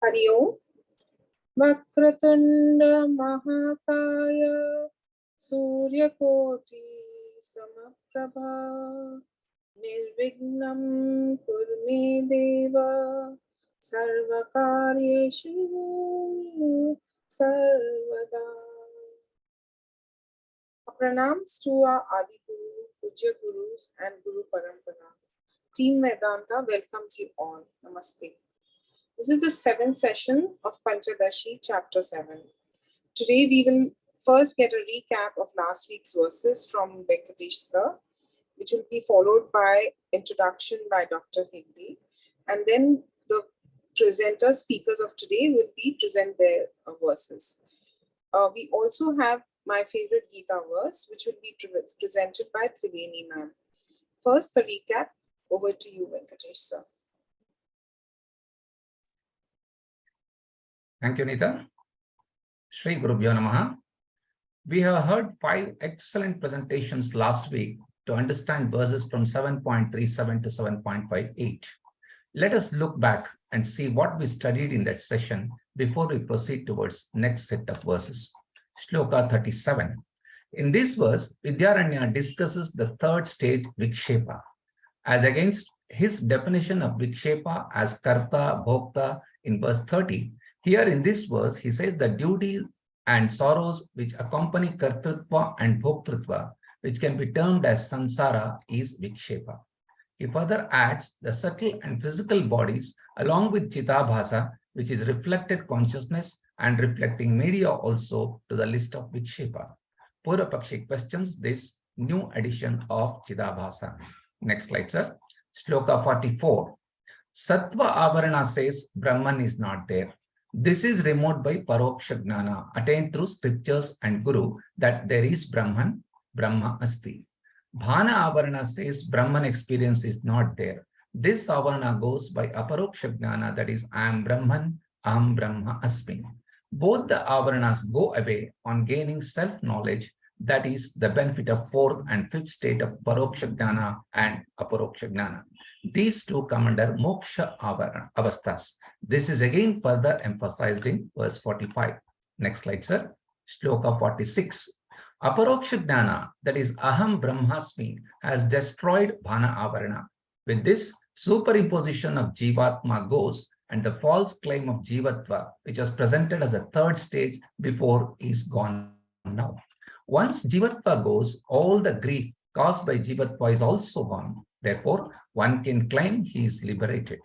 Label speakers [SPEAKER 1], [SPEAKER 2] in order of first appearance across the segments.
[SPEAKER 1] Hari Om. Vakratunda Mahakaya Surya Koti Samaprabha Nirvignam Kurme Deva Sarvakaryeshu Sarvada. Pranams to our Adi Guru, Pujya Gurus and Guru Parampara. Team Vedanta welcomes you all. Namaste. This is the 7th session of Panchadashi, chapter 7. Today we will first get a recap of last week's verses from Venkatesh sir, which will be followed by introduction by Dr. Hegde, and then the presenter speakers of today will present their verses. We also have my favorite Gita verse, which will be presented by Triveni ma'am. First, the recap. Over to you, Venkatesh sir.
[SPEAKER 2] Thank you, Nita. Shri Gurubhyo Namaha. We have heard 5 excellent presentations last week to understand verses from 7.37 to 7.58. Let us look back and see what we studied in that session before we proceed towards next set of verses. Shloka 37. In this verse, Vidyaranya discusses the third stage, Vikshepa, as against his definition of Vikshepa as Karta, Bhokta in verse 30. Here in this verse, he says the duty and sorrows which accompany Kartrutva and Bhoktrutva, which can be termed as Samsara, is Vikshepa. He further adds the subtle and physical bodies along with Chitabhasa, which is reflected consciousness and reflecting media also, to the list of Vikshepa. Purapakshi questions this new addition of Chitabhasa. Next slide, sir. Shloka 44. Sattva Avarana says Brahman is not there. This is removed by Paroksha Jnana, attained through scriptures and Guru, that there is Brahman, Brahman Asti. Bhana Avarana says Brahman experience is not there. This Avarana goes by Aparoksha Jnana, that is, I am Brahman, Aham Brahma Asmi. Both the Avaranas go away on gaining self-knowledge, that is the benefit of 4th and 5th state of Paroksha Jnana and Aparoksha Jnana. These two come under Moksha Avasthas. This is again further emphasized in verse 45. Next slide, sir. Shloka 46. Aparoksha Jnana, that is Aham Brahmasmi, has destroyed Bhana Avarana. With this, superimposition of Jivatma goes, and the false claim of Jivatva, which was presented as a third stage before, is gone now. Once Jivatva goes, all the grief caused by Jivatva is also gone. Therefore, one can claim he is liberated.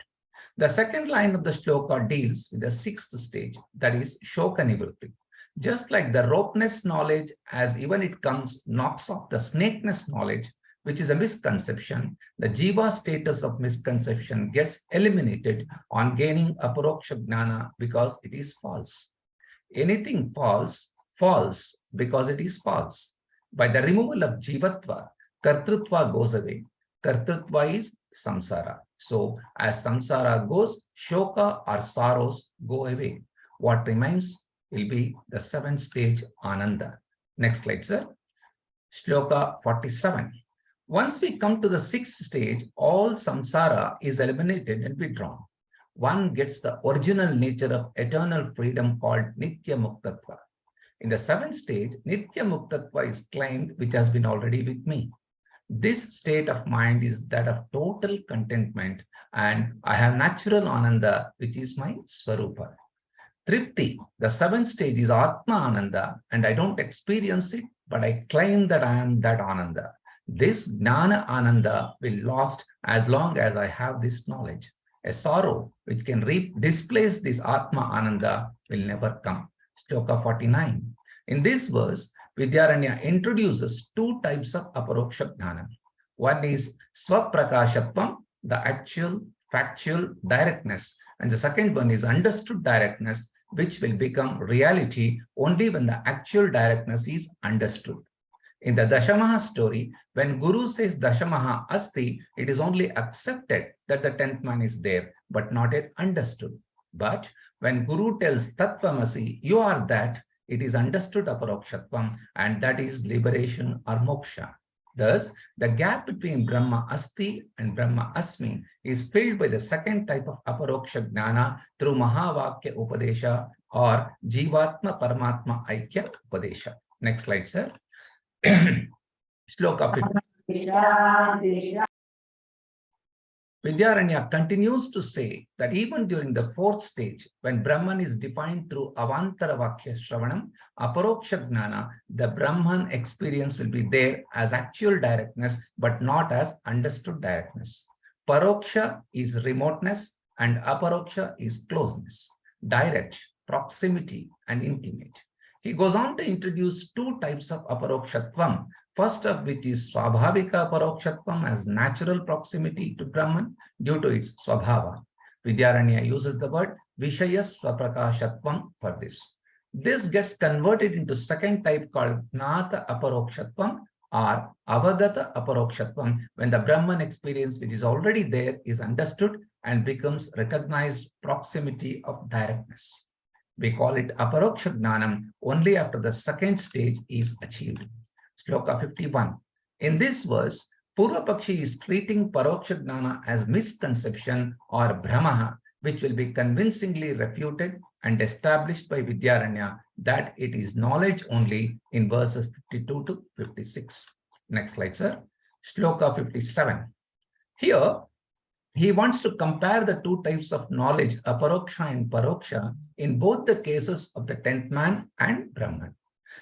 [SPEAKER 2] The second line of the shloka deals with the 6th stage, that is Shoka Nivritti. Just like the ropeness knowledge, as even it comes, knocks off the snakeness knowledge, which is a misconception, the jiva status of misconception gets eliminated on gaining Aparoksha Jnana because it is false. Anything false, false because it is false. By the removal of Jivatva, Kartrutva goes away. Kartrutva is samsara. So as samsara goes, shoka or sorrows go away. What remains will be the 7th stage, Ananda. Next slide, sir. Shloka 47. Once we come to the 6th stage, all samsara is eliminated and withdrawn. One gets the original nature of eternal freedom called Nitya Muktatva. In the 7th stage, Nitya Muktatva is claimed, which has been already with me. This state of mind is that of total contentment, and I have natural Ananda, which is my Swarupa. Vritti, the 7th stage, is Atma Ananda, and I don't experience it, but I claim that I am that Ananda. This Jnana Ananda will last as long as I have this knowledge. A sorrow which can displace this Atma Ananda will never come. Shloka 49. In this verse, Vidyaranya introduces 2 types of Aparoksha Jnana. One is Swaprakashatvam, the actual, factual directness. And the second one is understood directness, which will become reality only when the actual directness is understood. In the Dashamaha story, when Guru says Dashamaha Asti, it is only accepted that the 10th man is there, but not yet understood. But when Guru tells Tattvamasi, you are that, it is understood Aparokshatvam, and that is liberation or moksha. Thus, the gap between Brahman Asti and Brahman Asmi is filled by the second type of aparoksha jnana through Mahavakya Upadesha or Jivatma Paramatma Aikya Upadesha. Next slide, sir. Shloka 50. Vidyaranya continues to say that even during the fourth stage, when Brahman is defined through Avantara Vakya Shravanam, Aparoksha Gnana, the Brahman experience will be there as actual directness, but not as understood directness. Paroksha is remoteness and Aparoksha is closeness, direct, proximity, and intimate. He goes on to introduce two types of Aparokshatvam, first of which is Swabhavika Parokshatvam as natural proximity to Brahman due to its Swabhava. Vidyaranya uses the word Vishaya Swaprakashatvam for this. This gets converted into second type called Gnata Aparokshatvam or Avadata Aparokshatvam when the Brahman experience which is already there is understood and becomes recognized proximity of directness. We call it Aparoksha Gnanam only after the second stage is achieved. Shloka 51. In this verse, Purvapakshi is treating Paroksha Gnana as misconception or Brahmaha, which will be convincingly refuted and established by Vidyaranya that it is knowledge only in verses 52 to 56. Next slide, sir. Shloka 57. Here, he wants to compare the two types of knowledge, Aparoksha and Paroksha, in both the cases of the 10th man and Brahman.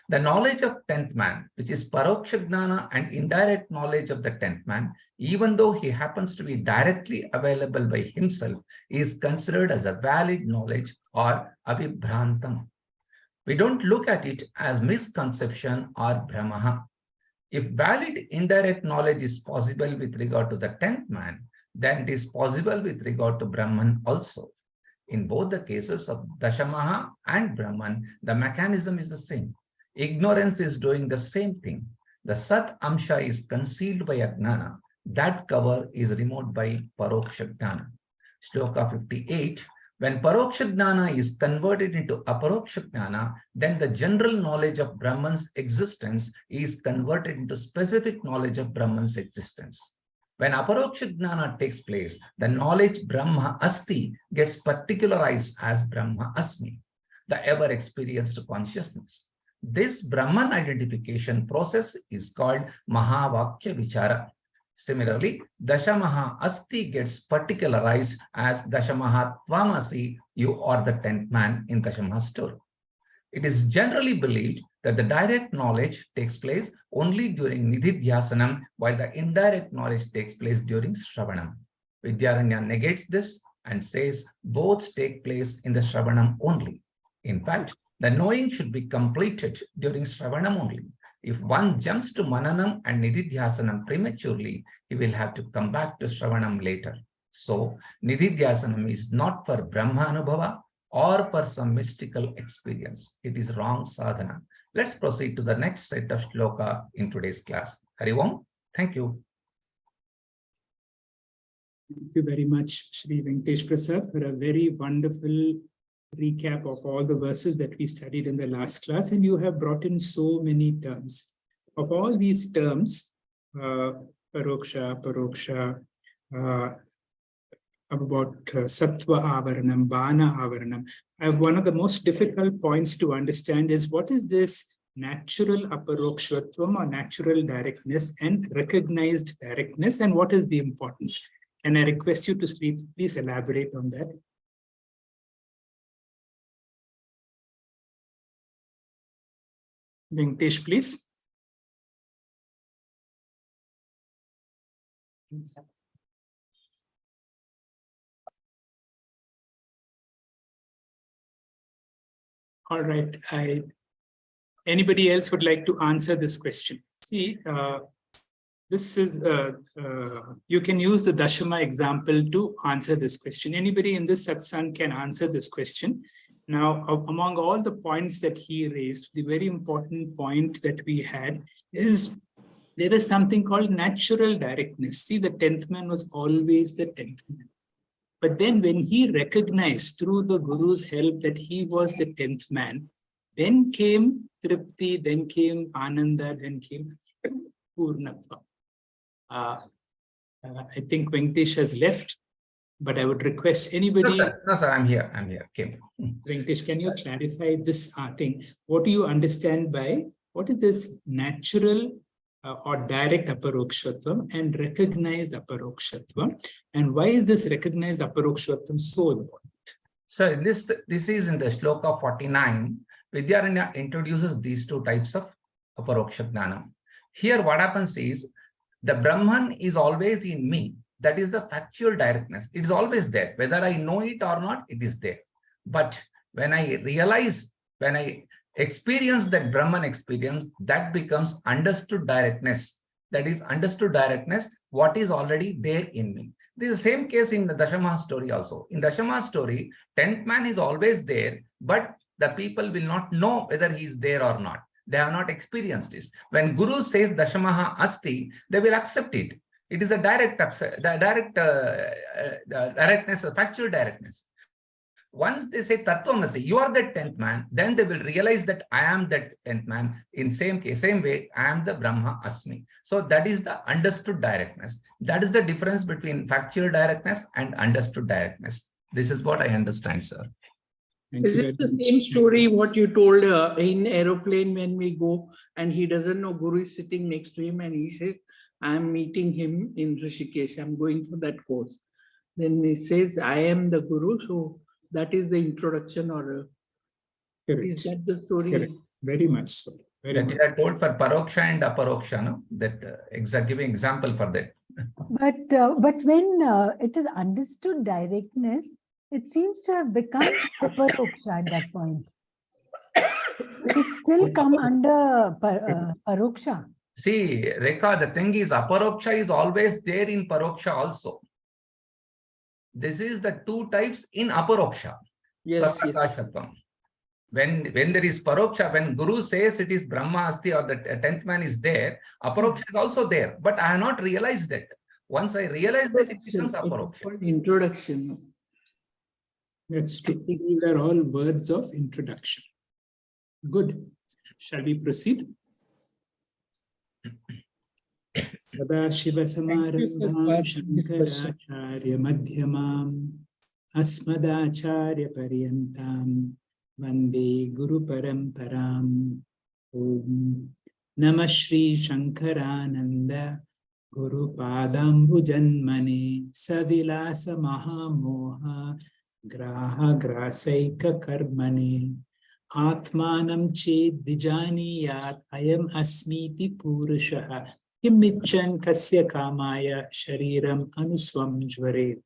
[SPEAKER 2] The knowledge of 10th man, which is Paroksha Gnana and indirect knowledge of the 10th man, even though he happens to be directly available by himself, is considered as a valid knowledge or Avibhrantam. We don't look at it as misconception or Brahmaha. If valid indirect knowledge is possible with regard to the 10th man, then it is possible with regard to Brahman also. In both the cases of Dashamaha and Brahman, the mechanism is the same. Ignorance is doing the same thing. The Sat Amsha is concealed by Ajnana. That cover is removed by Paroksha Jnana. Shloka 58. When Paroksha Jnana is converted into Aparoksha Jnana, then the general knowledge of Brahman's existence is converted into specific knowledge of Brahman's existence. When Aparoksha Jnana takes place, the knowledge Brahman Asti gets particularized as Brahman Asmi, the ever-experienced consciousness. This Brahman identification process is called Mahavakya Vichara. Similarly, Dashamaha Asti gets particularized as Dashamaha Tvamasi, you are the 10th man in Dashamaha story. It is generally believed that the direct knowledge takes place only during Nididhyasanam, while the indirect knowledge takes place during Shravanam. Vidyaranya negates this and says both take place in the Shravanam only. In fact, the knowing should be completed during Shravanam only. If one jumps to Mananam and Nididhyasanam prematurely, he will have to come back to Shravanam later. So, Nididhyasanam is not for Brahma Anubhava or for some mystical experience. It is wrong sadhana. Let's proceed to the next set of shloka in today's class. Hari Om. Thank you.
[SPEAKER 3] Thank you very much, Shri Venkatesh Prasad, for a very wonderful recap of all the verses that we studied in the last class. And you have brought in so many terms. Of all these terms, Paroksha, Paroksha, about Sattva Avaranam, Bana Avaranam. One of the most difficult points to understand is what is this natural Aparokshatvam or natural directness and recognized directness, and what is the importance? And I request you to please elaborate on that. Venkatesh, please. All right. Anybody else would like to answer this question? See, this is, you can use the Dashama example to answer this question. Anybody in this satsang can answer this question. Now, among all the points that he raised, the very important point that we had is there is something called natural directness. See, the 10th man was always the 10th man. But then when he recognized through the Guru's help that he was the 10th man, then came Vritti, then came Ananda, then came Purnatva. I think Venkatesh has left, but I would request anybody.
[SPEAKER 2] No, sir, I'm here. I'm here. Okay.
[SPEAKER 3] Venkatesh, can you clarify this thing? What do you understand by what is this natural or direct aparokshatvam and recognized aparokshatvam? And why is this recognized aparokshatvam so important?
[SPEAKER 2] So this is in the shloka 49. Vidyaranya introduces these two types of aparoksha jnana. Here what happens is the Brahman is always in me. That is the factual directness. It is always there. Whether I know it or not, it is there. But when I realize, when I experience that Brahman experience, that becomes understood directness. That is understood directness, what is already there in me. This is the same case in the Dashamaha story also. In Dashamaha story, 10th man is always there, but the people will not know whether he is there or not. They have not experienced this. When Guru says Dashamaha Asti, they will accept it. It is a directness, a factual directness. Once they say Tattvamasi, you are that 10th man, then they will realize that I am that 10th man. In same way, I am the Brahma Asmi. So that is the understood directness. That is the difference between factual directness and understood directness. This is what I understand, sir.
[SPEAKER 4] Is it the same story what you told in aeroplane when we go and he doesn't know Guru is sitting next to him and he says, I'm meeting him in Rishikesh, I'm going for that course. Then he says, I am the Guru. So that is the introduction, or is that the story?
[SPEAKER 3] Correct. Very much so. Very
[SPEAKER 2] that
[SPEAKER 3] much.
[SPEAKER 2] you are told for paroksha and aparoksha, no? That giving example for that.
[SPEAKER 5] But when it is understood directness, it seems to have become aparoksha at that point. It still come under paroksha.
[SPEAKER 2] See, Rekha, the thing is, aparoksha is always there in paroksha also. This is the two types in aparoksha.
[SPEAKER 4] Yes,
[SPEAKER 2] When there is paroksha, when Guru says it is Brahma Asti or the 10th man is there, aparoksha is also there. But I have not realized that. Once I realize that, it becomes aparoksha.
[SPEAKER 4] Introduction.
[SPEAKER 3] That's true. These are all words of introduction. Good. Shall we proceed? Sada Shiva Samarambham Shankaracharya Madhyamam Asmadacharya Paryantam Vande Guru Paramparam. Om Namah Shri Shankarananda Guru Padambu Janmane Savilasa Mahamoha Graha Grasaika Karmane Atmanam Ched Vijaniyat Ayam Asmiti Purushaha Kimmichan Kasya Kamaya Shariram Anuswam Jvare.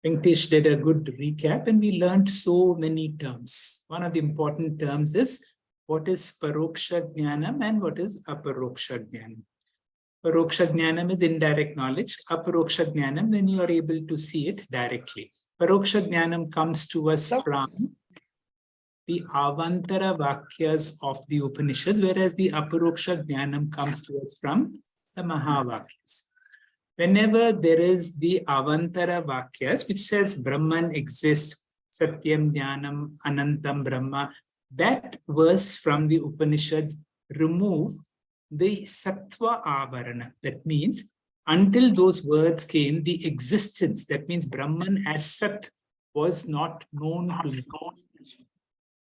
[SPEAKER 3] Venkatesh did a good recap and we learned so many terms. One of the important terms is what is Paroksha Jnanam and what is Aparoksha Jnanam. Paroksha Jnanam is indirect knowledge. Aparoksha Jnanam, when you are able to see it directly. Paroksha Jnanam comes to us from the Avantara Vakyas of the Upanishads, whereas the Aparoksha Jnanam comes to us from the Mahavakyas. Whenever there is the Avantara Vakyas, which says Brahman exists, Satyam Jnanam Anantam Brahma, that verse from the Upanishads remove the Sattva Avarana. That means until those words came, the existence, that means Brahman as Sat, was not known to me.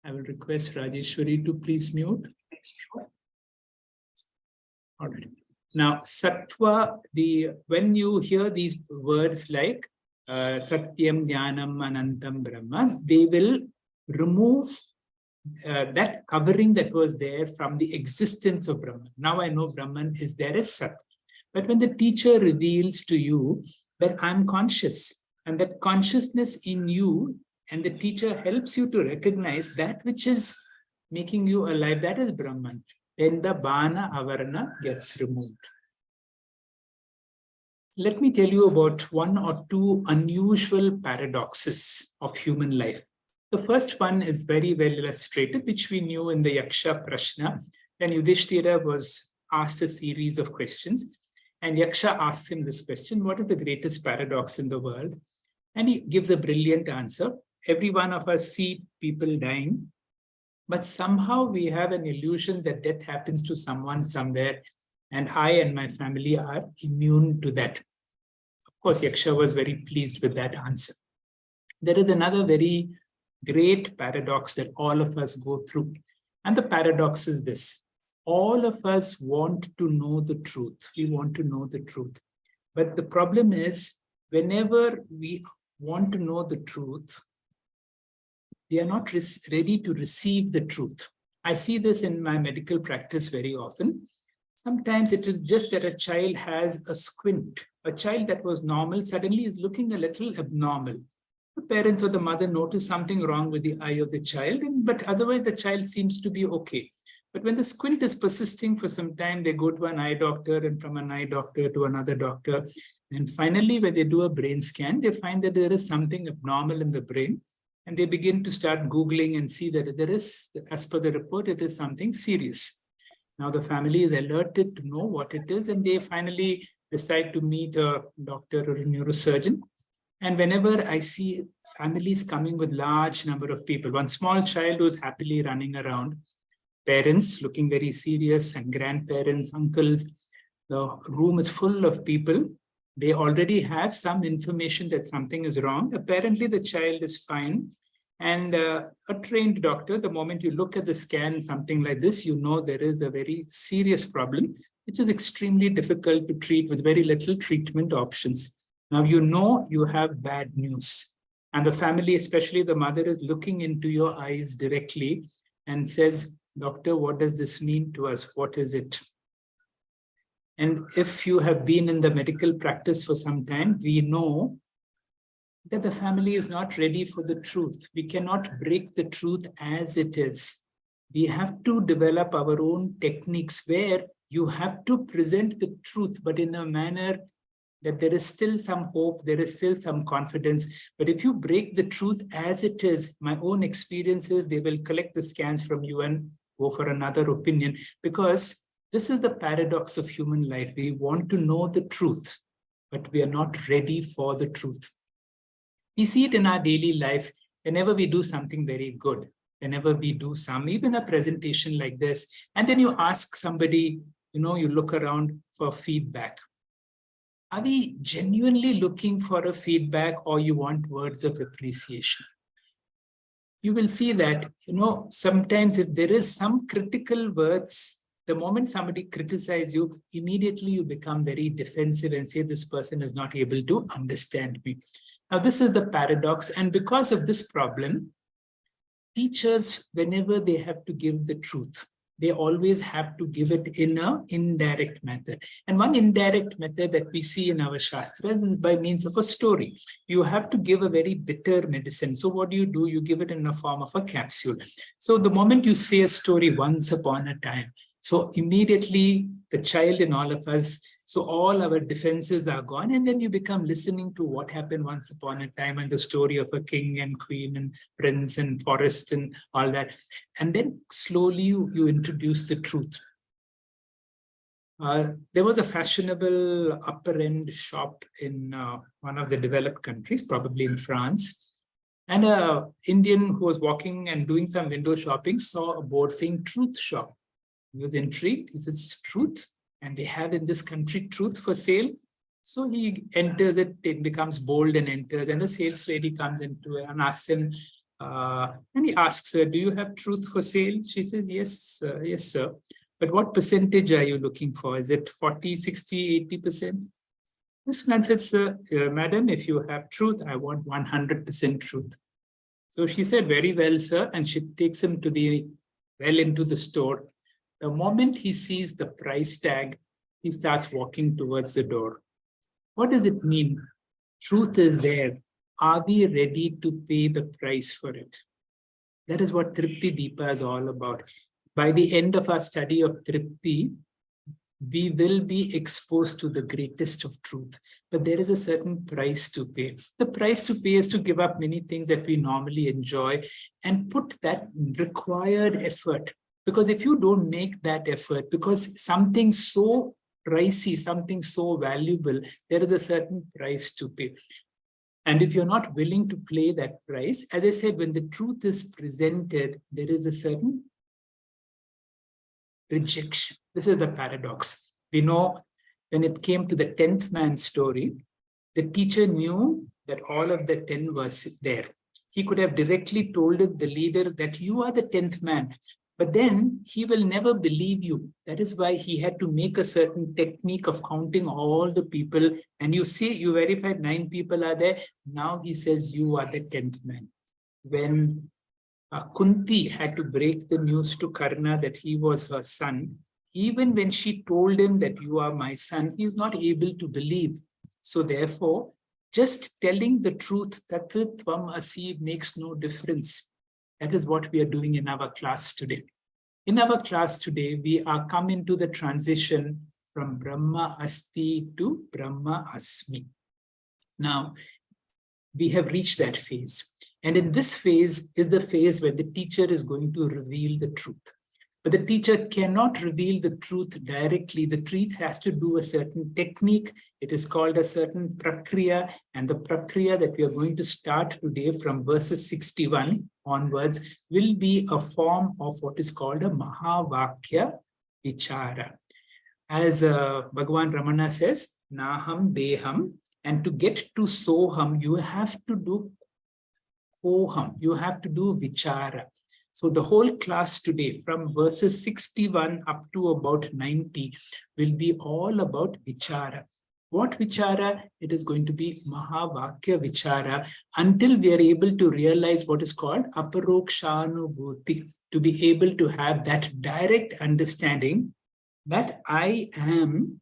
[SPEAKER 3] I will request Rajeshwari to please mute. All right. Now, Sattva, when you hear these words like Satyam, Jnanam, Anantam, Brahma, they will remove that covering that was there from the existence of Brahman. Now I know Brahman is there as Sat. But when the teacher reveals to you that I'm conscious, and that consciousness in you, and the teacher helps you to recognize that which is making you alive, that is Brahman, then the Bana Avarana gets removed. Let me tell you about one or two unusual paradoxes of human life. The first one is very well illustrated, which we knew in the Yaksha Prashna, when Yudhishthira was asked a series of questions. And Yaksha asks him this question, what is the greatest paradox in the world? And he gives a brilliant answer. Every one of us see people dying, but somehow we have an illusion that death happens to someone somewhere And I and my family are immune to that. Of course, Yaksha was very pleased with that answer. There is another very great paradox that all of us go through. And the paradox is this. All of us want to know the truth. We want to know the truth. But the problem is, whenever we want to know the truth, we are not ready to receive the truth. I see this in my medical practice very often. Sometimes it is just that a child has a squint. A child that was normal suddenly is looking a little abnormal. The parents or the mother notice something wrong with the eye of the child, but otherwise the child seems to be okay. But when the squint is persisting for some time, they go to an eye doctor, and from an eye doctor to another doctor. And finally, when they do a brain scan, they find that there is something abnormal in the brain. And they begin to start Googling and see that there is, as per the report, it is something serious. Now the family is alerted to know what it is, and they finally decide to meet a doctor or a neurosurgeon. And whenever I see families coming with large number of people, one small child who's happily running around, parents looking very serious, and grandparents, uncles, the room is full of people. They already have some information that something is wrong. Apparently the child is fine. And a trained doctor, the moment you look at the scan, something like this, you know there is a very serious problem, which is extremely difficult to treat with very little treatment options. Now you know you have bad news. And the family, especially the mother, is looking into your eyes directly and says, "Doctor, what does this mean to us? What is it?" And if you have been in the medical practice for some time, we know that the family is not ready for the truth. We cannot break the truth as it is. We have to develop our own techniques where you have to present the truth, but in a manner that there is still some hope, there is still some confidence. But if you break the truth as it is, my own experiences, they will collect the scans from you and go for another opinion, because this is the paradox of human life. We want to know the truth, but we are not ready for the truth. We see it in our daily life whenever we do something very good, whenever we do even a presentation like this, and then you ask somebody, you look around for feedback. Are we genuinely looking for a feedback, or you want words of appreciation? You will see that, sometimes if there is some critical words, the moment somebody criticizes you, immediately you become very defensive and say, this person is not able to understand me. Now, this is the paradox. And because of this problem, teachers, whenever they have to give the truth, they always have to give it in an indirect method. And one indirect method that we see in our Shastras is by means of a story. You have to give a very bitter medicine. So what do? You give it in the form of a capsule. So the moment you say a story, once upon a time, so immediately the child in all of us, so all our defenses are gone, and then you become listening to what happened once upon a time and the story of a king and queen and prince and forest and all that. And then slowly you introduce the truth. There was a fashionable upper end shop in one of the developed countries, probably in France. And an Indian who was walking and doing some window shopping saw a board saying truth shop. He was intrigued. He says, truth? And they have in this country truth for sale. So he enters it, it becomes bold and enters. And the sales lady comes into it and asks him, and he asks her, do you have truth for sale? She says, yes, yes, sir. But what percentage are you looking for? Is it 40, 60, 80%? This man says, madam, if you have truth, I want 100% truth. So she said, very well, sir. And she takes him into the store. The moment he sees the price tag, he starts walking towards the door. What does it mean? Truth is there. Are we ready to pay the price for it? That is what Vritti Deepa is all about. By the end of our study of Vritti, we will be exposed to the greatest of truth. But there is a certain price to pay. The price to pay is to give up many things that we normally enjoy and put that required effort. Because if you don't make that effort, because something so pricey, something so valuable, there is a certain price to pay. And if you're not willing to pay that price, as I said, when the truth is presented, there is a certain rejection. This is the paradox. We know when it came to the 10th man story, the teacher knew that all of the 10 was there. He could have directly told the leader that you are the 10th man, but then he will never believe you. That is why he had to make a certain technique of counting all the people. And you see, you verified 9 people are there. Now he says you are the 10th man. When Kunti had to break the news to Karna that he was her son, even when she told him that you are my son, he is not able to believe. So therefore, just telling the truth, that Tvam Asi, makes no difference. That is what we are doing in our class today. In our class today, we are coming to the transition from Brahman Asti to Brahman Asmi. Now, we have reached that phase. And in this phase is the phase where the teacher is going to reveal the truth. But the teacher cannot reveal the truth directly. The truth has to do a certain technique. It is called a certain prakriya. And the prakriya that we are going to start today from verses 61 onwards will be a form of what is called a Mahavakya Vichara. As Bhagavan Ramana says, Naham Deham. And to get to Soham, you have to do Oham. You have to do Vichara. So the whole class today, from verses 61 up to about 90, will be all about Vichara. What Vichara? It is going to be Mahavakya Vichara until we are able to realize what is called Aparokshanubhuti, to be able to have that direct understanding that I am.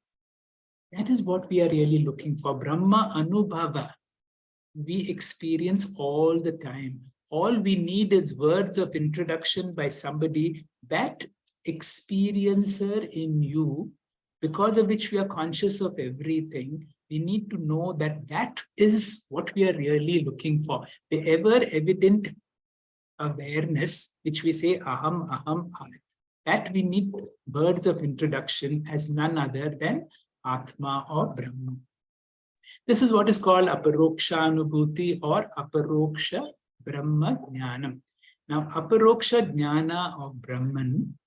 [SPEAKER 3] That is what we are really looking for. Brahma Anubhava. We experience all the time. All we need is words of introduction by somebody, that experiencer in you, because of which we are conscious of everything. We need to know that that is what we are really looking for. The ever-evident awareness, which we say aham, aham, aham. That we need words of introduction as none other than Atma or Brahman. This is what is called Aparokshanubhuti or Aparoksha Brahma Jnanam. Now, Aparoksha Jnana of Brahman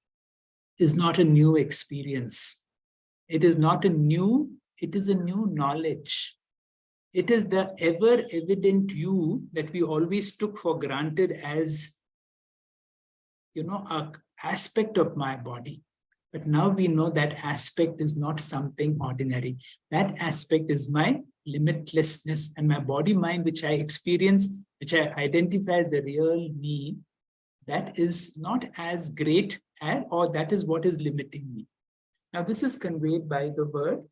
[SPEAKER 3] is not a new experience. It is not a new, it is a new knowledge. It is the ever-evident you that we always took for granted as, an aspect of my body. But now we know that aspect is not something ordinary. That aspect is my limitlessness, and my body mind, which I experience, which I identify as the real me, that is not as great as, or that is what is limiting me. Now this is conveyed by the word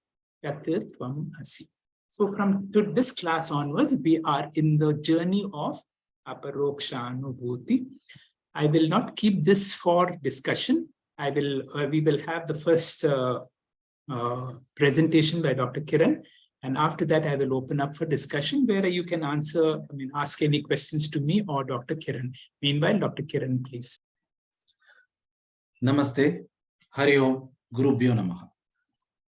[SPEAKER 3] Tatir Tvam Asi. So from this class onwards, we are in the journey of Aparokshanubhuti. I will not keep this for discussion. We will have the first presentation by Dr. Kiran. And after that, I will open up for discussion where you can ask any questions to me or Dr. Kiran. Meanwhile, Dr. Kiran, please.
[SPEAKER 6] Namaste. Hari Om. Gurubhyo Namaha.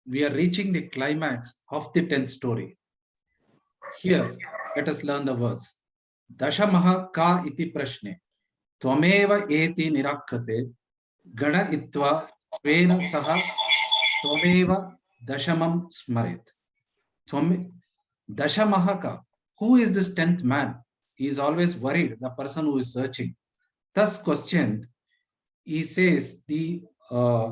[SPEAKER 6] We are reaching the climax of the 10th story. Here, let us learn the words. Dashamaha ka iti prashne. Tvameva eti nirakrate. Gana itva tvena saha. Tvameva dashamam smaret. Dashamahaka, who is this 10th man? He is always worried, the person who is searching. Thus questioned, he says, the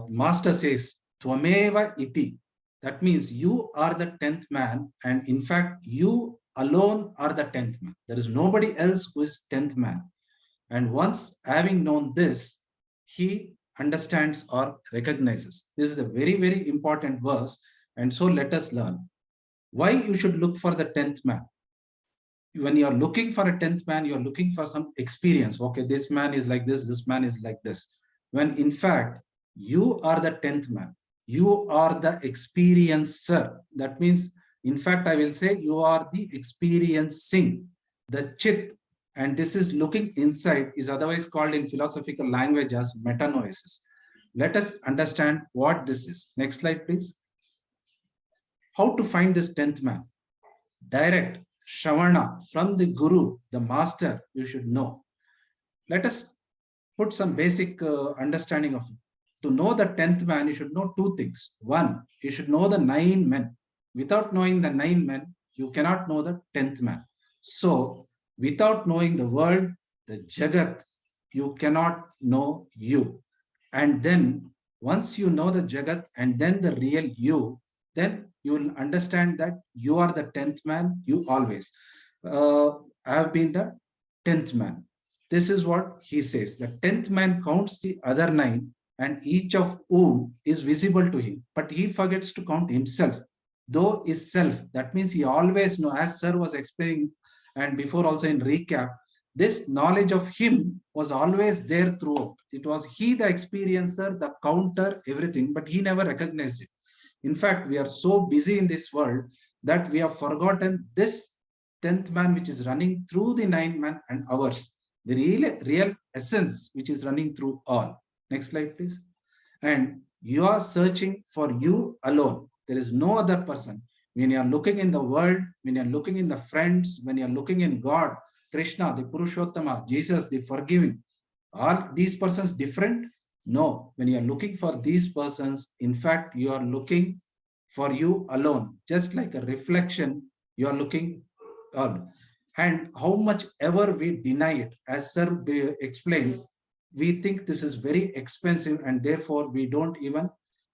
[SPEAKER 6] master says, Tvameva iti. That means you are the 10th man, and in fact, you alone are the 10th man. There is nobody else who is 10th man. And once having known this, he understands or recognizes. This is a very, very important verse. And so let us learn. Why you should look for the 10th man? When you are looking for a 10th man, you are looking for some experience. Okay, this man is like this man is like this. When in fact, you are the 10th man. You are the experiencer. That means, in fact, I will say you are the experiencing, the chit. And this is looking inside, is otherwise called in philosophical language as metanoesis. Let us understand what this is. Next slide, please. How to find this 10th man? Direct Shravana from the Guru, the master, you should know. Let us put some basic understanding of it. to know the 10th man, you should know two things. One, you should know the 9 men. Without knowing the 9 men, you cannot know the 10th man. So, without knowing the world, the Jagat, you cannot know you. And then, once you know the Jagat and then the real you, then you will understand that you are the 10th man, you always. I have been the 10th man. This is what he says. The 10th man counts the other 9, and each of whom is visible to him, but he forgets to count himself. Though is self, that means he always knows, as sir was explaining, and before also in recap, this knowledge of him was always there throughout. It was he, the experiencer, the counter, everything, but he never recognized it. In fact, we are so busy in this world that we have forgotten this 10th man which is running through the 9 man and ours, the real essence which is running through all. Next slide, please. And you are searching for you alone. There is no other person. When you are looking in the world, when you are looking in the friends, when you are looking in God, Krishna, the Purushottama, Jesus, the forgiving, are these persons different? No. When you are looking for these persons, in fact, you are looking for you alone. Just like a reflection, you are looking on. And how much ever we deny it, as sir explained, we think this is very expensive and therefore we don't even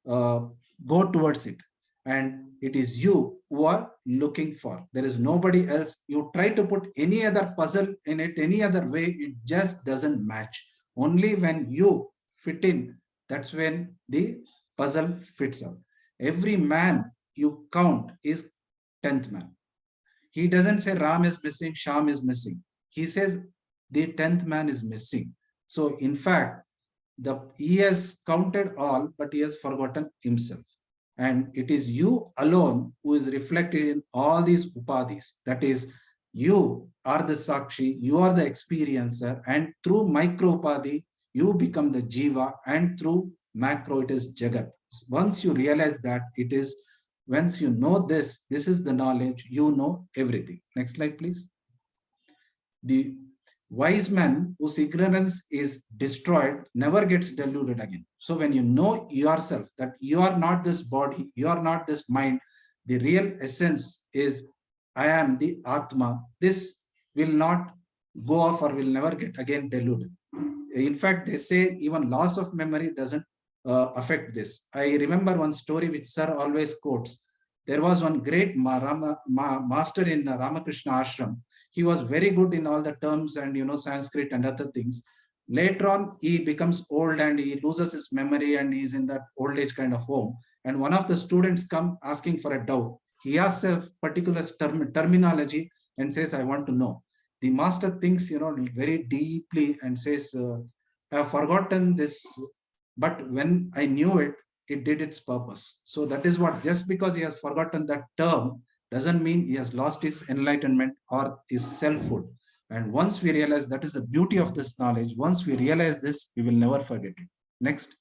[SPEAKER 6] go towards it. And it is you who are looking for. There is nobody else. You try to put any other puzzle in it, any other way, it just doesn't match. Only when you fit in, that's when the puzzle fits out. Every man you count is 10th man. He doesn't say Ram is missing, Sham is missing. He says the 10th man is missing. So in fact, he has counted all, but he has forgotten himself. And it is you alone who is reflected in all these upadhis. That is, you are the Sakshi, you are the experiencer, and through micro upadhi, you become the Jiva, and through macro, it is Jagat. Once you realize that, it is, once you know this is the knowledge, you know everything. Next slide, please. The wise man whose ignorance is destroyed never gets deluded again. So when you know yourself that you are not this body, you are not this mind, the real essence is I am the Atma. This will not go off or will never get again deluded. In fact, they say even loss of memory doesn't affect this. I remember one story which sir always quotes. There was one great master in Ramakrishna Ashram. He was very good in all the terms and Sanskrit and other things. Later on, he becomes old and he loses his memory and he's in that old age kind of home. And one of the students come asking for a doubt. He asks a particular terminology and says, I want to know. The master thinks, very deeply and says, I have forgotten this, but when I knew it, it did its purpose. So that is what, just because he has forgotten that term, doesn't mean he has lost his enlightenment or his selfhood. And once we realize, that is the beauty of this knowledge, once we realize this, we will never forget it. Next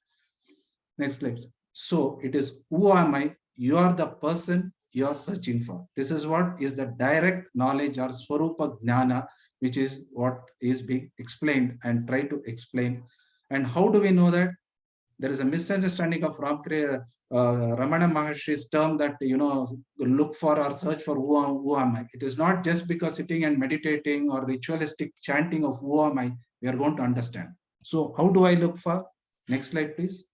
[SPEAKER 6] slide. So it is, who am I? You are the person you are searching for. This is what is the direct knowledge or Swarupa Jnana, which is what is being explained and try to explain. And how do we know that? There is a misunderstanding of Ramana Maharshi's term that, look for or search for who am I. It is not just because sitting and meditating or ritualistic chanting of who am I, we are going to understand. So how do I look for? Next slide, please.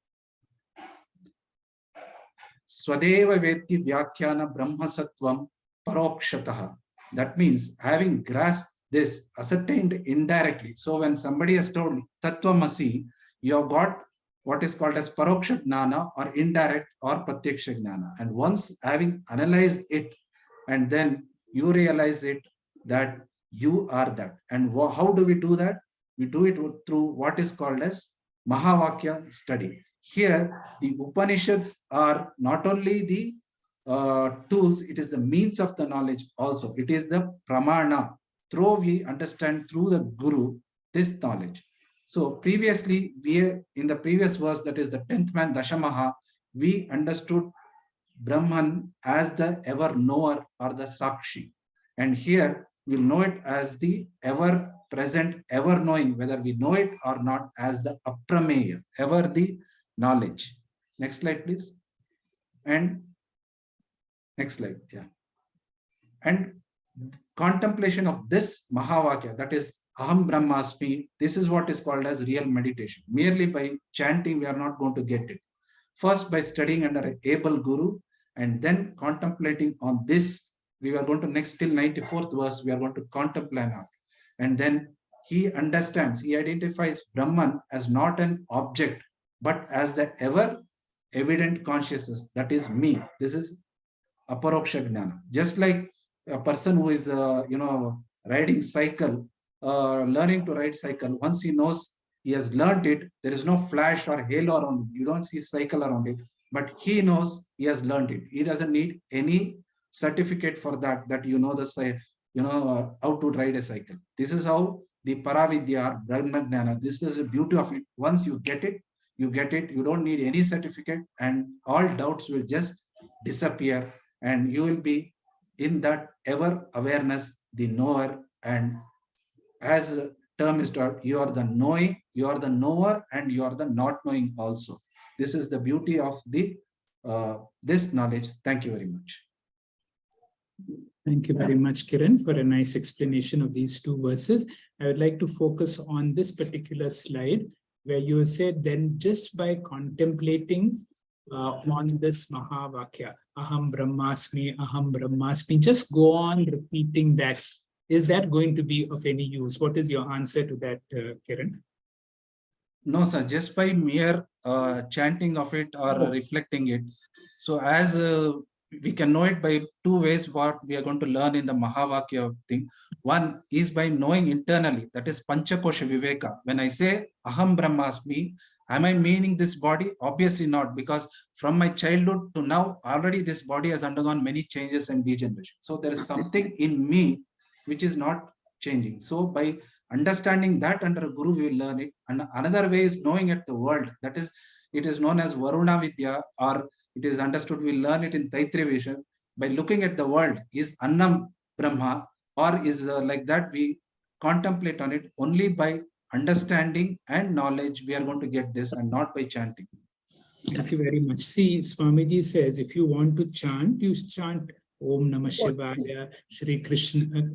[SPEAKER 6] Swadeva Vedti Vyakhyana Brahmasatvam Parokshataha. That means having grasped this, ascertained indirectly. So when somebody has told Tattvamasi, you have got what is called as Paroksha Jnana or indirect or Pratyaksha Jnana. And once having analyzed it, and then you realize it, that you are that. And how do we do that? We do it through what is called as Mahavakya study. Here, the Upanishads are not only the tools, it is the means of the knowledge also. It is the pramana. Through we understand through the Guru this knowledge. So previously, in the previous verse, that is the 10th man, Dashamaha, we understood Brahman as the ever-knower or the Sakshi. And here, we'll know it as the ever-present, ever-knowing, whether we know it or not, as the Aprameya, ever the knowledge. Next slide, please. And next slide, yeah. And contemplation of this Mahavakya, that is Aham Brahman Asmi, this is what is called as real meditation. Merely by chanting, we are not going to get it. First, by studying under an able guru, and then contemplating on this, we are going to next till 94th verse, we are going to contemplate on. And then he understands, he identifies Brahman as not an object, but as the ever evident consciousness, that is me. This is aparoksha jnana. Just like a person who is, riding cycle, learning to ride cycle, once he knows he has learned it, there is no flash or halo around it. You don't see cycle around it, but he knows he has learned it. He doesn't need any certificate for that, how to ride a cycle. This is how the Paravidya or Brahma Jnana, this is the beauty of it. Once you get it, you don't need any certificate, and all doubts will just disappear, and you will be in that ever awareness, the knower. And as the term is taught, you are the knowing, you are the knower, and you are the not knowing also. This is the beauty of the this knowledge. Thank you very much.
[SPEAKER 3] Thank you very much, Kiran, for a nice explanation of these two verses. I would like to focus on this particular slide where you said then just by contemplating on this Mahavakya, Aham Brahmasmi, just go on repeating that. Is that going to be of any use? What is your answer to that, Kiran?
[SPEAKER 6] No, sir, just by mere chanting of it or reflecting it. So as we can know it by two ways, what we are going to learn in the Mahavakya thing. One is by knowing internally, that is Panchakosha Viveka. When I say Aham Brahmasmi, am I meaning this body? Obviously not, because from my childhood to now, already this body has undergone many changes and degeneration. So there is something in me which is not changing. So by understanding that under a guru, we will learn it. And another way is knowing at the world. That is, it is known as Varuna Vidya, or it is understood, we learn it in Taittiriya Vision. By looking at the world, is Annam Brahma, or is like that, we contemplate on it only by understanding and knowledge. We are going to get this, and not by chanting.
[SPEAKER 3] Thank you very much. See, Swamiji says, if you want to chant, you chant Om Namah Shivaya, Shri Krishna,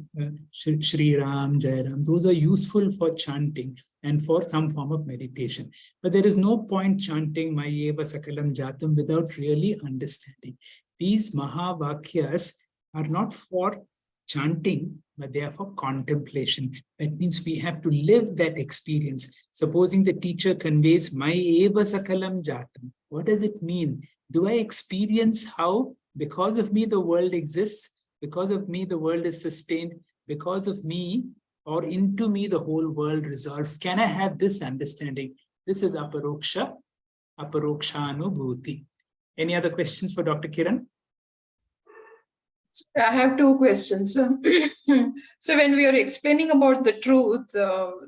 [SPEAKER 3] Shri Ram, Jai Ram. Those are useful for chanting and for some form of meditation. But there is no point chanting Mayeva Sakalam Jatam without really understanding. These Mahavakyas are not for chanting, but they are for contemplation. That means we have to live that experience. Supposing the teacher conveys Mayeva Sakalam Jatam. What does it mean? Do I experience how because of me the world exists, because of me the world is sustained, because of me or into me the whole world resolves? Can I have this understanding? This is aparoksha, aparokshanubhuti. Any other questions for Dr. Kiran?
[SPEAKER 7] I have two questions. So when we are explaining about the truth,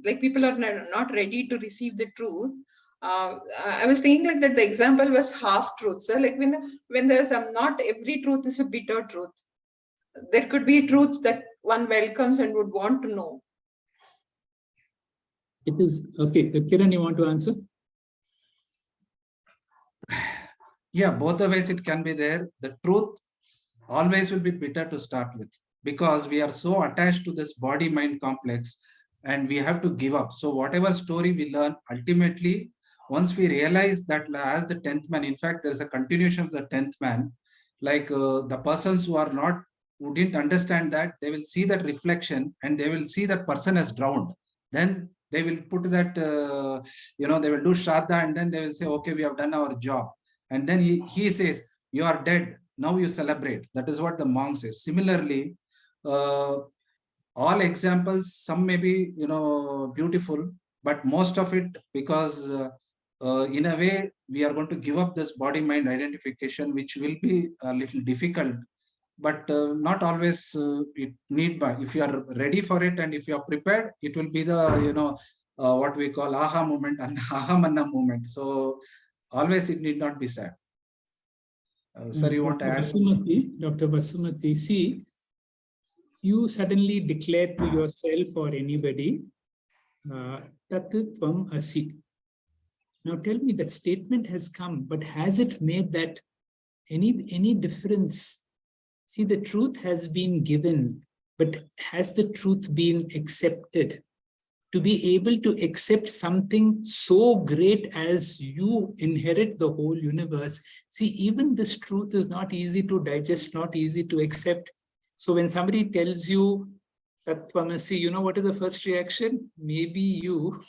[SPEAKER 7] like people are not ready to receive the truth, I was thinking like that the example was half truth. So like when there's not every truth is a bitter truth. There could be truths that one welcomes and would want to know.
[SPEAKER 3] It is okay. Kiran, you want to answer?
[SPEAKER 6] Yeah, both the ways it can be there. The truth always will be bitter to start with, because we are so attached to this body-mind complex, and we have to give up. So whatever story we learn, ultimately, once we realize that as the 10th man, in fact, there's a continuation of the 10th man, like the persons who didn't understand that, they will see that reflection and they will see that person has drowned. Then they will put that, they will do Shraddha, and then they will say, okay, we have done our job. And then he says, you are dead. Now you celebrate. That is what the monk says. Similarly, all examples, some may be, beautiful, but most of it, because in a way, we are going to give up this body-mind identification, which will be a little difficult, but not always it need by. If you are ready for it and if you are prepared, it will be the, what we call aha moment and aha manna moment. So always it need not be sad. Sir, you want to add?
[SPEAKER 3] Dr. Vasumati, see, you suddenly declare to yourself or anybody, Tat Tvam Asi. Now tell me, that statement has come, but has it made that any difference? See, the truth has been given, but has the truth been accepted? To be able to accept something so great as you inherit the whole universe. See, even this truth is not easy to digest, not easy to accept. So when somebody tells you Tattvamasi, you know what is the first reaction? Maybe you,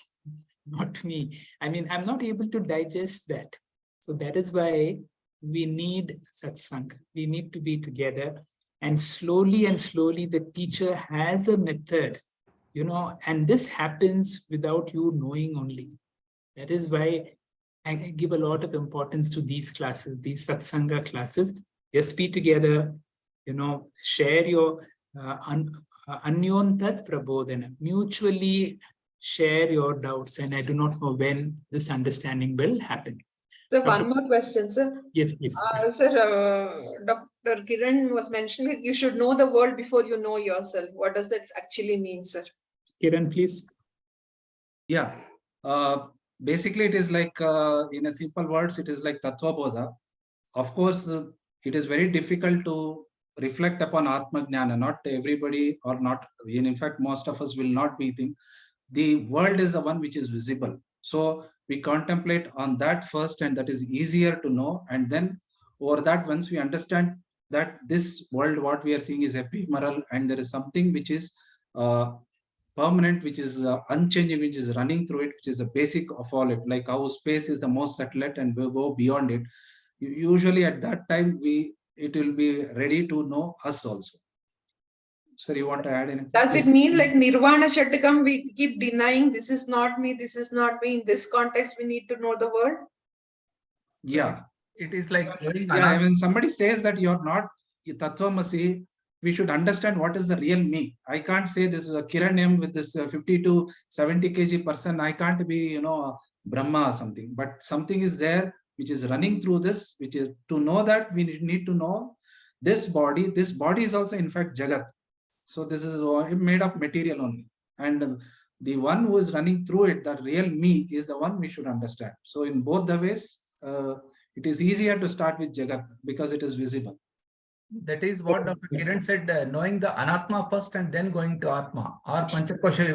[SPEAKER 3] not me. I mean, I'm not able to digest that. So that is why we need satsanga. We need to be together. And slowly, the teacher has a method, you know, and this happens without you knowing only. That is why I give a lot of importance to these classes, these satsanga classes. Just be together, you know, share your anyontat prabodhana, mutually share your doubts. And I do not know when this understanding will happen.
[SPEAKER 7] So one more question, sir.
[SPEAKER 3] Yes, please.
[SPEAKER 7] Sir, Dr. Kiran was mentioning you should know the world before you know yourself. What does that actually mean, sir?
[SPEAKER 3] Kiran, please.
[SPEAKER 6] Yeah. Basically, it is like, in a simple words, it is like Tattva Bodha. Of course, it is very difficult to reflect upon Atma Jnana. Not everybody, or not, in fact, most of us will not be thinking. The world is the one which is visible. So we contemplate on that first, and that is easier to know. And then over that, once we understand that this world, what we are seeing is ephemeral, and there is something which is permanent, which is unchanging, which is running through it, which is the basic of all it, like how space is the most satellite and we go beyond it. Usually at that time, it will be ready to know us also. Sir, you want to add anything?
[SPEAKER 7] Does it mean like Nirvana Shatakam, we keep denying this is not me, this is not me? In this context, we need to know the world?
[SPEAKER 6] Yeah.
[SPEAKER 2] It is like,
[SPEAKER 6] yeah, when somebody says that you're not Tattvamasi, we should understand what is the real me. I can't say this Kiran M with this 50 to 70 kg person. I can't be, you know, Brahma or something. But something is there which is running through this, which is to know that we need to know this body. This body is also, in fact, Jagat. So this is made of material only. And the one who is running through it, the real me, is the one we should understand. So in both the ways, it is easier to start with Jagat because it is visible.
[SPEAKER 2] That is what Dr. Kiran said, knowing the Anatma first and then going to Atma, or Panchakosha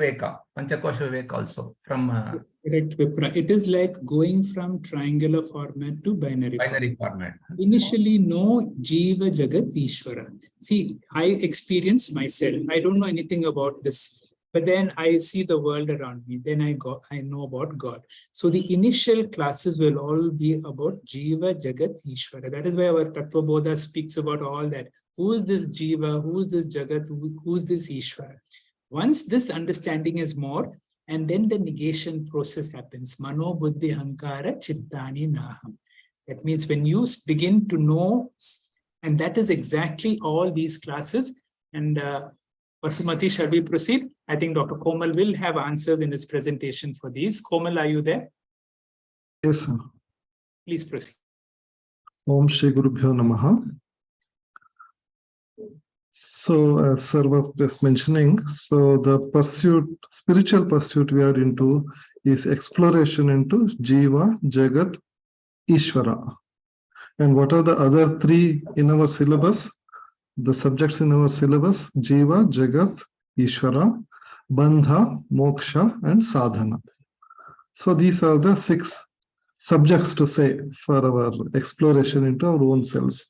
[SPEAKER 2] Viveka also from
[SPEAKER 3] correct, Vipra. It is like going from triangular format to binary
[SPEAKER 2] format.
[SPEAKER 3] Initially, no Jiva Jagat Ishvara. See, I experience myself. I don't know anything about this. But then I see the world around me. Then I know about God. So the initial classes will all be about Jiva, Jagat, Ishvara. That is why our Tattva Bodha speaks about all that. Who is this Jiva? Who is this Jagat? Who is this Ishvara? Once this understanding is more, and then the negation process happens. Mano, Buddhi, Hankara, Chittani, Naham. That means when you begin to know, and that is exactly all these classes. And Vasumati, shall we proceed? I think Dr. Komal will have answers in his presentation for these. Komal, are you there?
[SPEAKER 8] Yes, sir.
[SPEAKER 3] Please proceed.
[SPEAKER 8] Om Shri Gurubhyo Namaha. So, as sir was just mentioning, so the pursuit, spiritual pursuit we are into is exploration into Jiva, Jagat, Ishvara. And what are the other three in our syllabus? The subjects in our syllabus: Jiva, Jagat, Ishvara, Bandha, Moksha, and Sadhana. So these are the 6 subjects to say for our exploration into our own selves.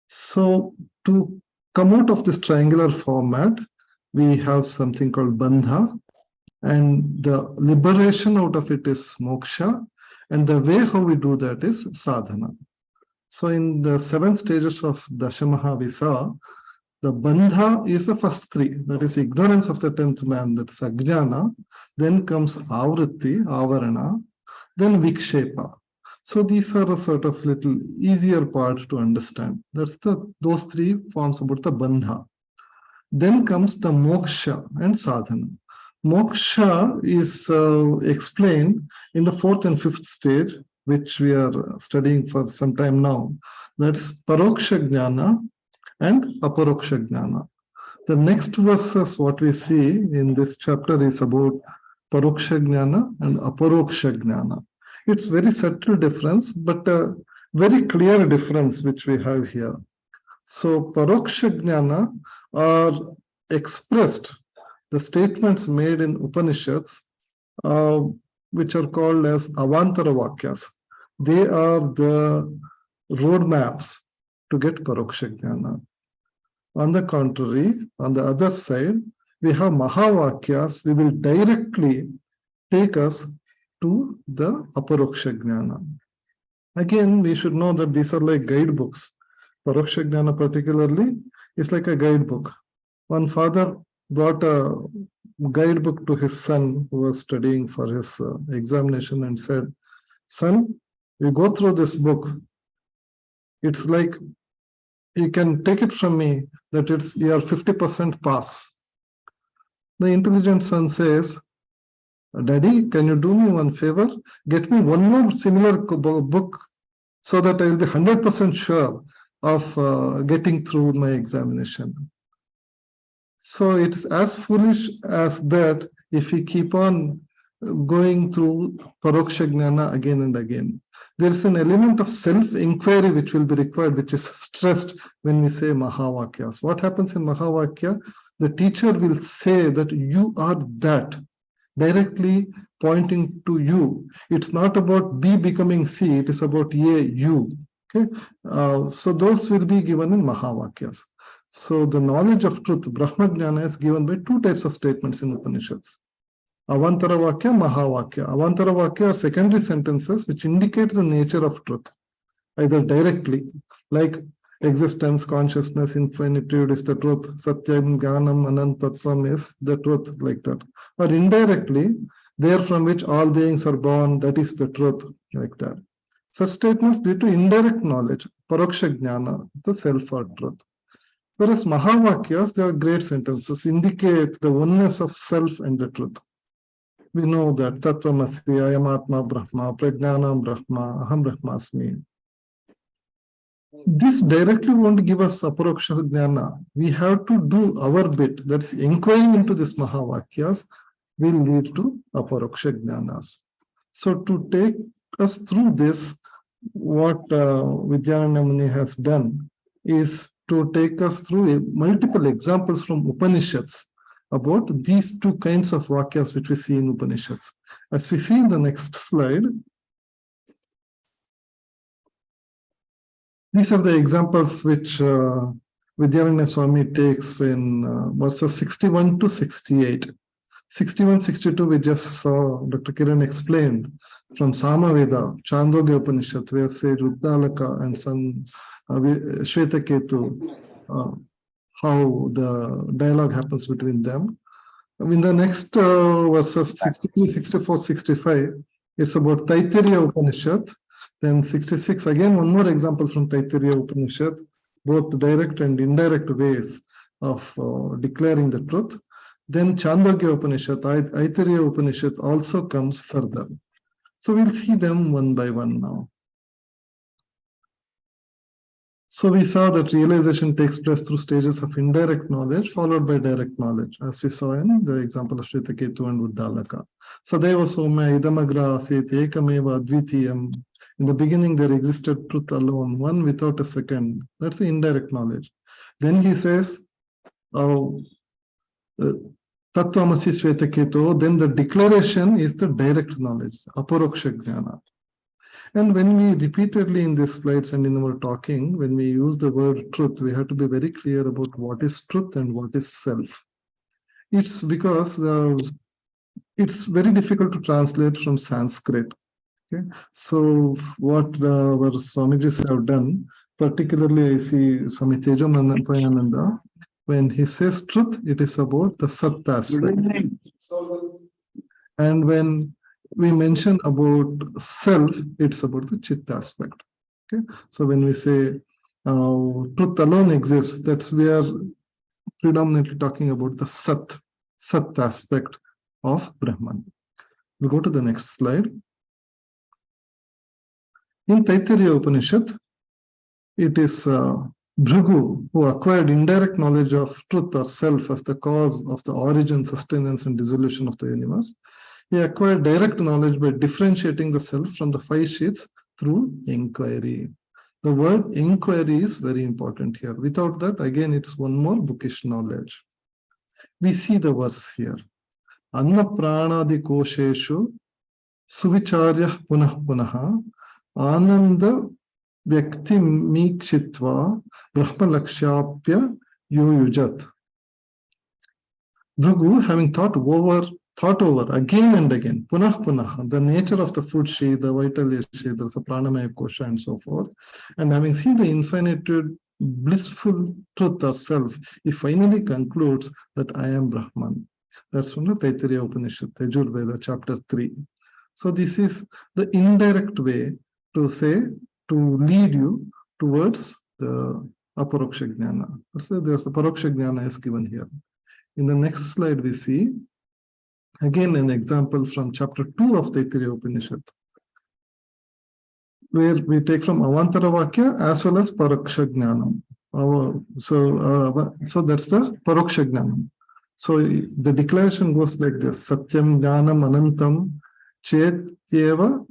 [SPEAKER 8] So to come out of this triangular format, we have something called Bandha, and the liberation out of it is Moksha, and the way how we do that is Sadhana. So in the 7 stages of Dashamaha, we saw the Bandha is the first 3, that is ignorance of the 10th man, that is Ajnana, then comes Avritti, Avarana, then Vikshepa. So these are a sort of little easier part to understand. That's those 3 forms about the Bandha. Then comes the Moksha and Sadhana. Moksha is explained in the 4th and 5th stage, which we are studying for some time now. That is Paroksha Jnana and Aparoksha Jnana. The next verses, what we see in this chapter is about Paroksha Jnana and Aparoksha Jnana. It's very subtle difference, but a very clear difference which we have here. So Paroksha Jnana are expressed, the statements made in Upanishads, which are called as Avantara Vakyas. They are the roadmaps to get Paroksha Jnana. On the contrary, on the other side, we have Mahavakyas, we will directly take us to the Aparoksha Jnana. Again, we should know that these are like guidebooks. Paroksha Jnana particularly is like a guidebook. One father brought a guidebook to his son who was studying for his examination and said, "Son, you go through this book. It's like you can take it from me that you are 50% pass." The intelligent son says, "Daddy, can you do me one favor? Get me one more similar book so that I will be 100% sure of getting through my examination." So it is as foolish as that if we keep on going through Paroksha Jnana again and again. There is an element of self-inquiry which will be required, which is stressed when we say Mahavakyas. What happens in Mahavakya? The teacher will say that you are that, directly pointing to you. It's not about B becoming C, it is about A, you. Okay, so those will be given in Mahavakyas. So the knowledge of truth, Brahma Jnana, is given by two types of statements in Upanishads. Avantara Vakya, Mahavakya. Avantara Vakya are secondary sentences which indicate the nature of truth, either directly, like existence, consciousness, infinitude is the truth, Satyam, Jnanam, Anantatvam is the truth, like that. Or indirectly, there from which all beings are born, that is the truth, like that. Such statements lead to indirect knowledge, Paroksha Jnana, the self or truth. Whereas Mahavakyas, they are great sentences, indicate the oneness of self and the truth. We know that Tattvam Asti, Ayam Atma Brahma, Prajnanam Brahma, Aham Brahman Asmi. This directly won't give us Aparoksha Jnana. We have to do our bit, that's inquiring into this Mahavakyas will lead to Aparoksha Jnanas. So to take us through this, what Vidyaranya Muni has done is to take us through multiple examples from Upanishads about these two kinds of Vakyas which we see in Upanishads. As we see in the next slide, these are the examples which Vidyaranya Swami takes in verses 61 to 68. 61, 62 we just saw, Dr. Kiran explained from Samaveda, Chandogya Upanishad, where say Ruddalaka and son Shvetaketu, how the dialogue happens between them. In the next verses 63, 64, 65, it's about Taittiriya Upanishad. Then 66, again, one more example from Taittiriya Upanishad, both direct and indirect ways of declaring the truth. Then Chandogya Upanishad, Taittiriya Upanishad also comes further. So we'll see them one by one now. So we saw that realization takes place through stages of indirect knowledge followed by direct knowledge, as we saw in the example of Shvetaketu and Uddalaka. Sadeva Somya Idamagra Asit Ekameva Advitiyam. In the beginning, there existed truth alone, one without a second. That's the indirect knowledge. Then he says, Tattvamasi Shvetaketu. Then the declaration is the direct knowledge, Aparoksha Jnana. And when we repeatedly in these slides and in our talking, when we use the word truth, we have to be very clear about what is truth and what is self. It's because it's very difficult to translate from Sanskrit. Okay? So what our Swamijis have done, particularly I see Swami Tejomayananda, when he says truth, it is about the Sat aspect. And when we mention about self, it's about the Chit aspect. Okay, so when we say truth alone exists, that's we are predominantly talking about the Sat aspect of Brahman. We'll go to the next slide. In Taittiriya Upanishad, it is Bhrigu who acquired indirect knowledge of truth or self as the cause of the origin, sustenance, and dissolution of the universe. He acquired direct knowledge by differentiating the self from the 5 sheaths through inquiry. The word inquiry is very important here. Without that, again, it's one more bookish knowledge. We see the verse here. Anna pranadi kosheshu suvicharya punah punaha ananda vyakti mikshitva brahma lakshapya yujat. Dhrugu, having thought over again and again, punah punah, the nature of the food sheath, the vital sheath, the pranamaya kosha, and so forth, and having seen the infinitude, blissful truth of self, he finally concludes that I am Brahman. That's from the Taittiriya Upanishad, Yajurveda, chapter 3. So this is the indirect way to say, to lead you towards the aparoksha jnana. So there's the paroksha jnana is given here. In the next slide, we see again an example from chapter 2 of Taittiriya Upanishad, where we take from Avantara Vakya as well as Paroksha Jnanam. So that's the Paroksha Jnanam. So the declaration goes like this: Satyam Jnanam Anantam Chetyevam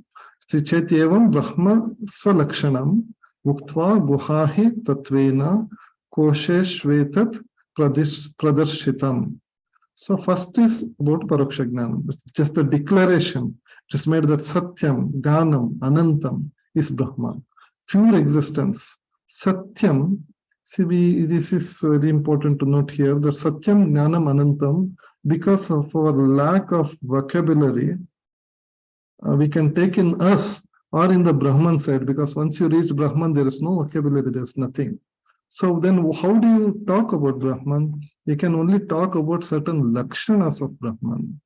[SPEAKER 8] Brahma Swalakshanam Muktva Guhahi Tatvena Kosheshvetat Pradarshitam. So first is about Paroksha Jnanam, just the declaration, just made that Satyam, Jnanam, Anantam is Brahma, pure existence. Satyam, see, this is very important to note here, that Satyam, Jnanam, Anantam, because of our lack of vocabulary, we can take in us or in the Brahman side, because once you reach Brahman, there is no vocabulary, there is nothing. So then how do you talk about Brahman? You can only talk about certain lakshanas of Brahman.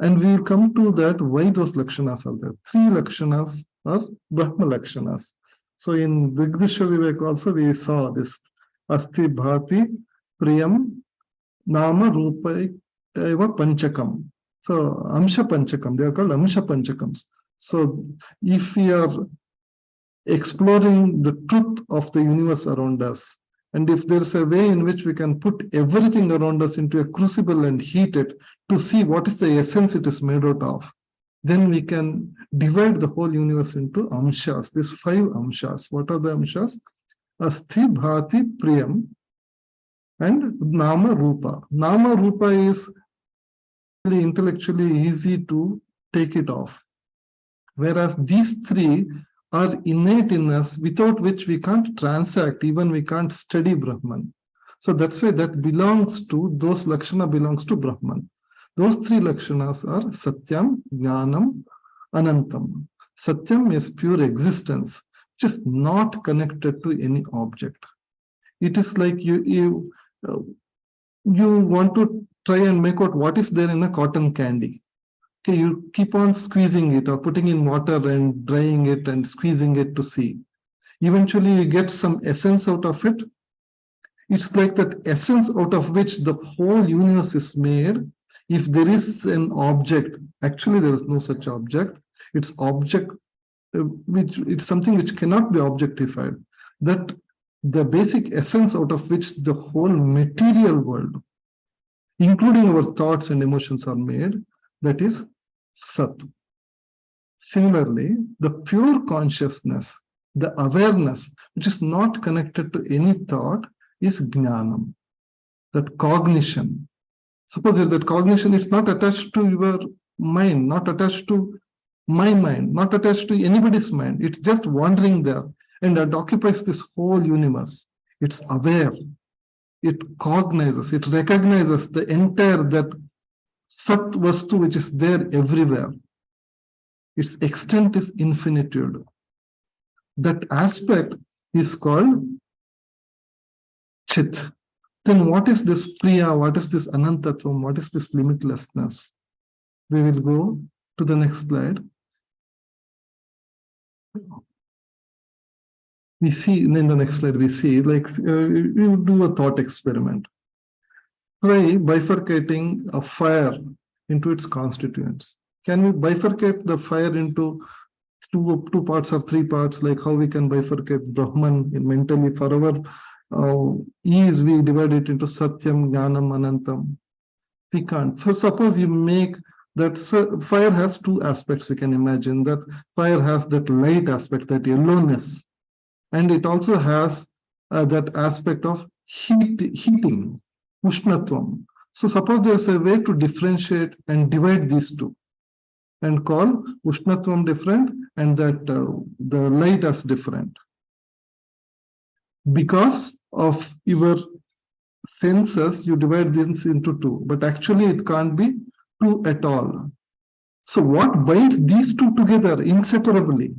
[SPEAKER 8] And we will come to that, why those lakshanas are there. 3 lakshanas are Brahma lakshanas. So in Digdisha Vivek also we saw this Asti Bhati Priyam Nama Rupa Eva Panchakam. So Amsha Panchakam, they are called Amsha Panchakams. So if we are exploring the truth of the universe around us, and if there's a way in which we can put everything around us into a crucible and heat it to see what is the essence it is made out of, then we can divide the whole universe into amshas, these 5 amshas. What are the amshas? Asti, Bhati, Priyam, and Nama, Rupa. Nama, Rupa is really intellectually easy to take it off. Whereas these 3 are innate in us, without which we can't transact, even we can't study Brahman. So that's why that belongs to, those lakshana belongs to Brahman. Those 3 lakshanas are Satyam, Jnanam, Anantam. Satyam is pure existence, which is not connected to any object. It is like you want to try and make out what is there in a cotton candy. Okay, you keep on squeezing it or putting in water and drying it and squeezing it to see. Eventually you get some essence out of it. It's like that essence out of which the whole universe is made. If there is an object, actually there is no such object. It's object, it's something which cannot be objectified. That the basic essence out of which the whole material world, including our thoughts and emotions, are made, that is Sat. Similarly, the pure consciousness, the awareness, which is not connected to any thought, is Jnanam, that cognition. Suppose that cognition is not attached to your mind, not attached to my mind, not attached to anybody's mind. It's just wandering there, and it occupies this whole universe. It's aware. It cognizes, it recognizes the entire, that Sat Vastu which is there everywhere. Its extent is infinitude. That aspect is called Chit. Then what is this Priya? What is this Anantatvam? What is this limitlessness? We will go to the next slide. We see, in the next slide, we see, like, you do a thought experiment. Try bifurcating a fire into its constituents. Can we bifurcate the fire into two parts or 3 parts, like how we can bifurcate Brahman mentally for our ease? We divide it into Satyam, Jnanam, Anantam. We can't. For suppose you make that fire has two aspects. We can imagine that fire has that light aspect, that yellowness, and it also has that aspect of heating, ushnatvam. So suppose there's a way to differentiate and divide these two and call ushnatvam different and that the light as different. Because of your senses, you divide this into two, but actually it can't be two at all. So what binds these two together inseparably?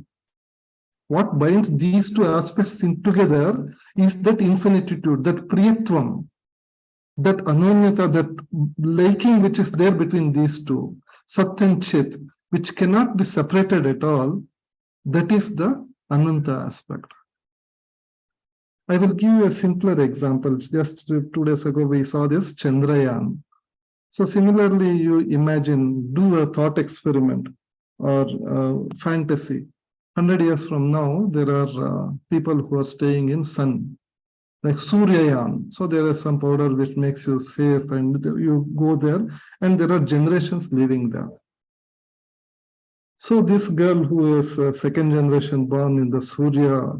[SPEAKER 8] What binds these two aspects together is that infinitude, that priyatvam, that anonyata, that liking which is there between these two, sat and chit, which cannot be separated at all. That is the ananta aspect. I will give you a simpler example. Just 2 days ago, we saw this Chandrayaan. So similarly, you imagine, do a thought experiment or fantasy. 100 years from now, there are people who are staying in sun, like Suryayaan. So there is some powder which makes you safe and you go there and there are generations living there. So this girl who is second generation born in the Surya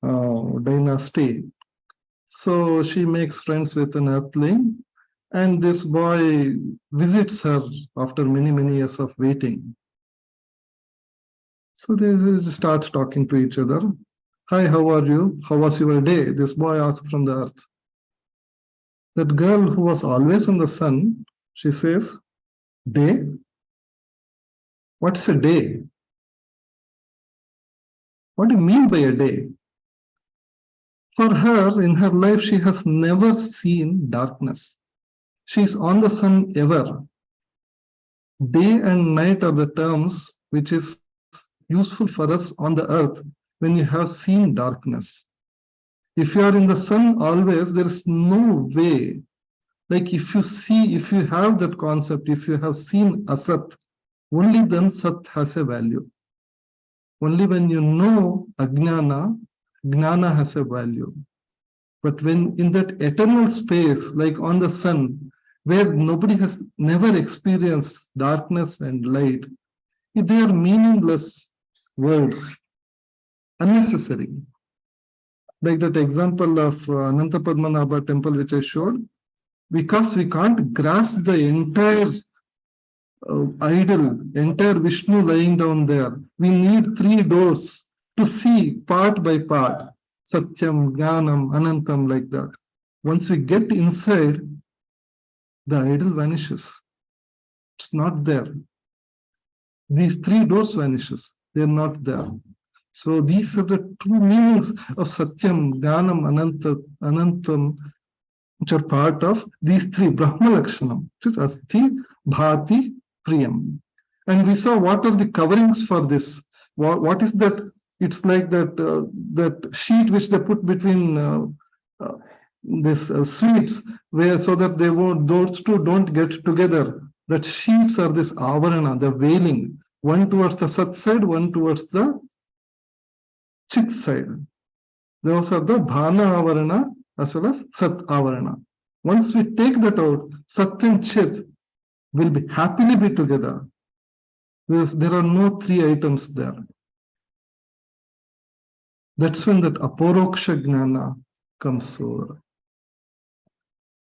[SPEAKER 8] dynasty, so she makes friends with an earthling and this boy visits her after many years of waiting. So they start talking to each other. Hi, how are you? How was your day? This boy asks from the earth. That girl who was always in the sun, she says, day? What's a day? What do you mean by a day? For her, in her life, she has never seen darkness. She is on the sun ever. Day and night are the terms which is useful for us on the earth when you have seen darkness. If you are in the sun always, there is no way. Like if you have that concept, if you have seen asat, only then sat has a value. Only when you know ajnana, jnana has a value. But when in that eternal space, like on the sun, where nobody has never experienced darkness and light, they are meaningless words, unnecessary. Like that example of Ananta Padmanabha temple which I showed, because we can't grasp the entire idol, entire Vishnu lying down there. We need 3 doors to see part by part, Satyam, Jnanam, Anantam, like that. Once we get inside, the idol vanishes. It's not there. These 3 doors vanishes. They're not there. So these are the 2 meanings of Satyam, Jnanam, Anantam, which are part of these 3 Brahma Lakshanam, which is Asti, Bhati, Priyam. And we saw what are the coverings for this. What is that? It's like that sheet which they put between this sweets, where so that those two don't get together. That sheets are this avarana, the veiling, one towards the Sat side, one towards the Chit side. Those are the Bhana avarana as well as Sat avarana. Once we take that out, Sat and Chit will be happily be together. There are no 3 items there. That's when that aporoksha jnana comes over.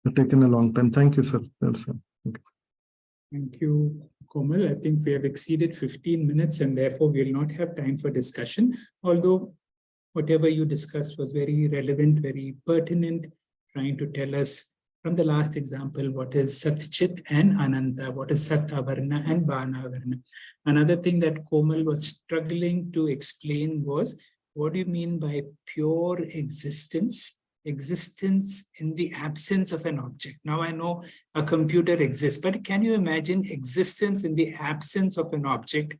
[SPEAKER 8] It's taken a long time. Thank you, sir. That's it. Okay.
[SPEAKER 3] Thank you, Komal. I think we have exceeded 15 minutes and therefore we will not have time for discussion. Although whatever you discussed was very relevant, very pertinent, trying to tell us from the last example what is Sat Chit and Ananta, what is Sat Avarna and Bhana Avarna. Another thing that Komal was struggling to explain was, what do you mean by pure existence? Existence in the absence of an object. Now I know a computer exists, but can you imagine existence in the absence of an object?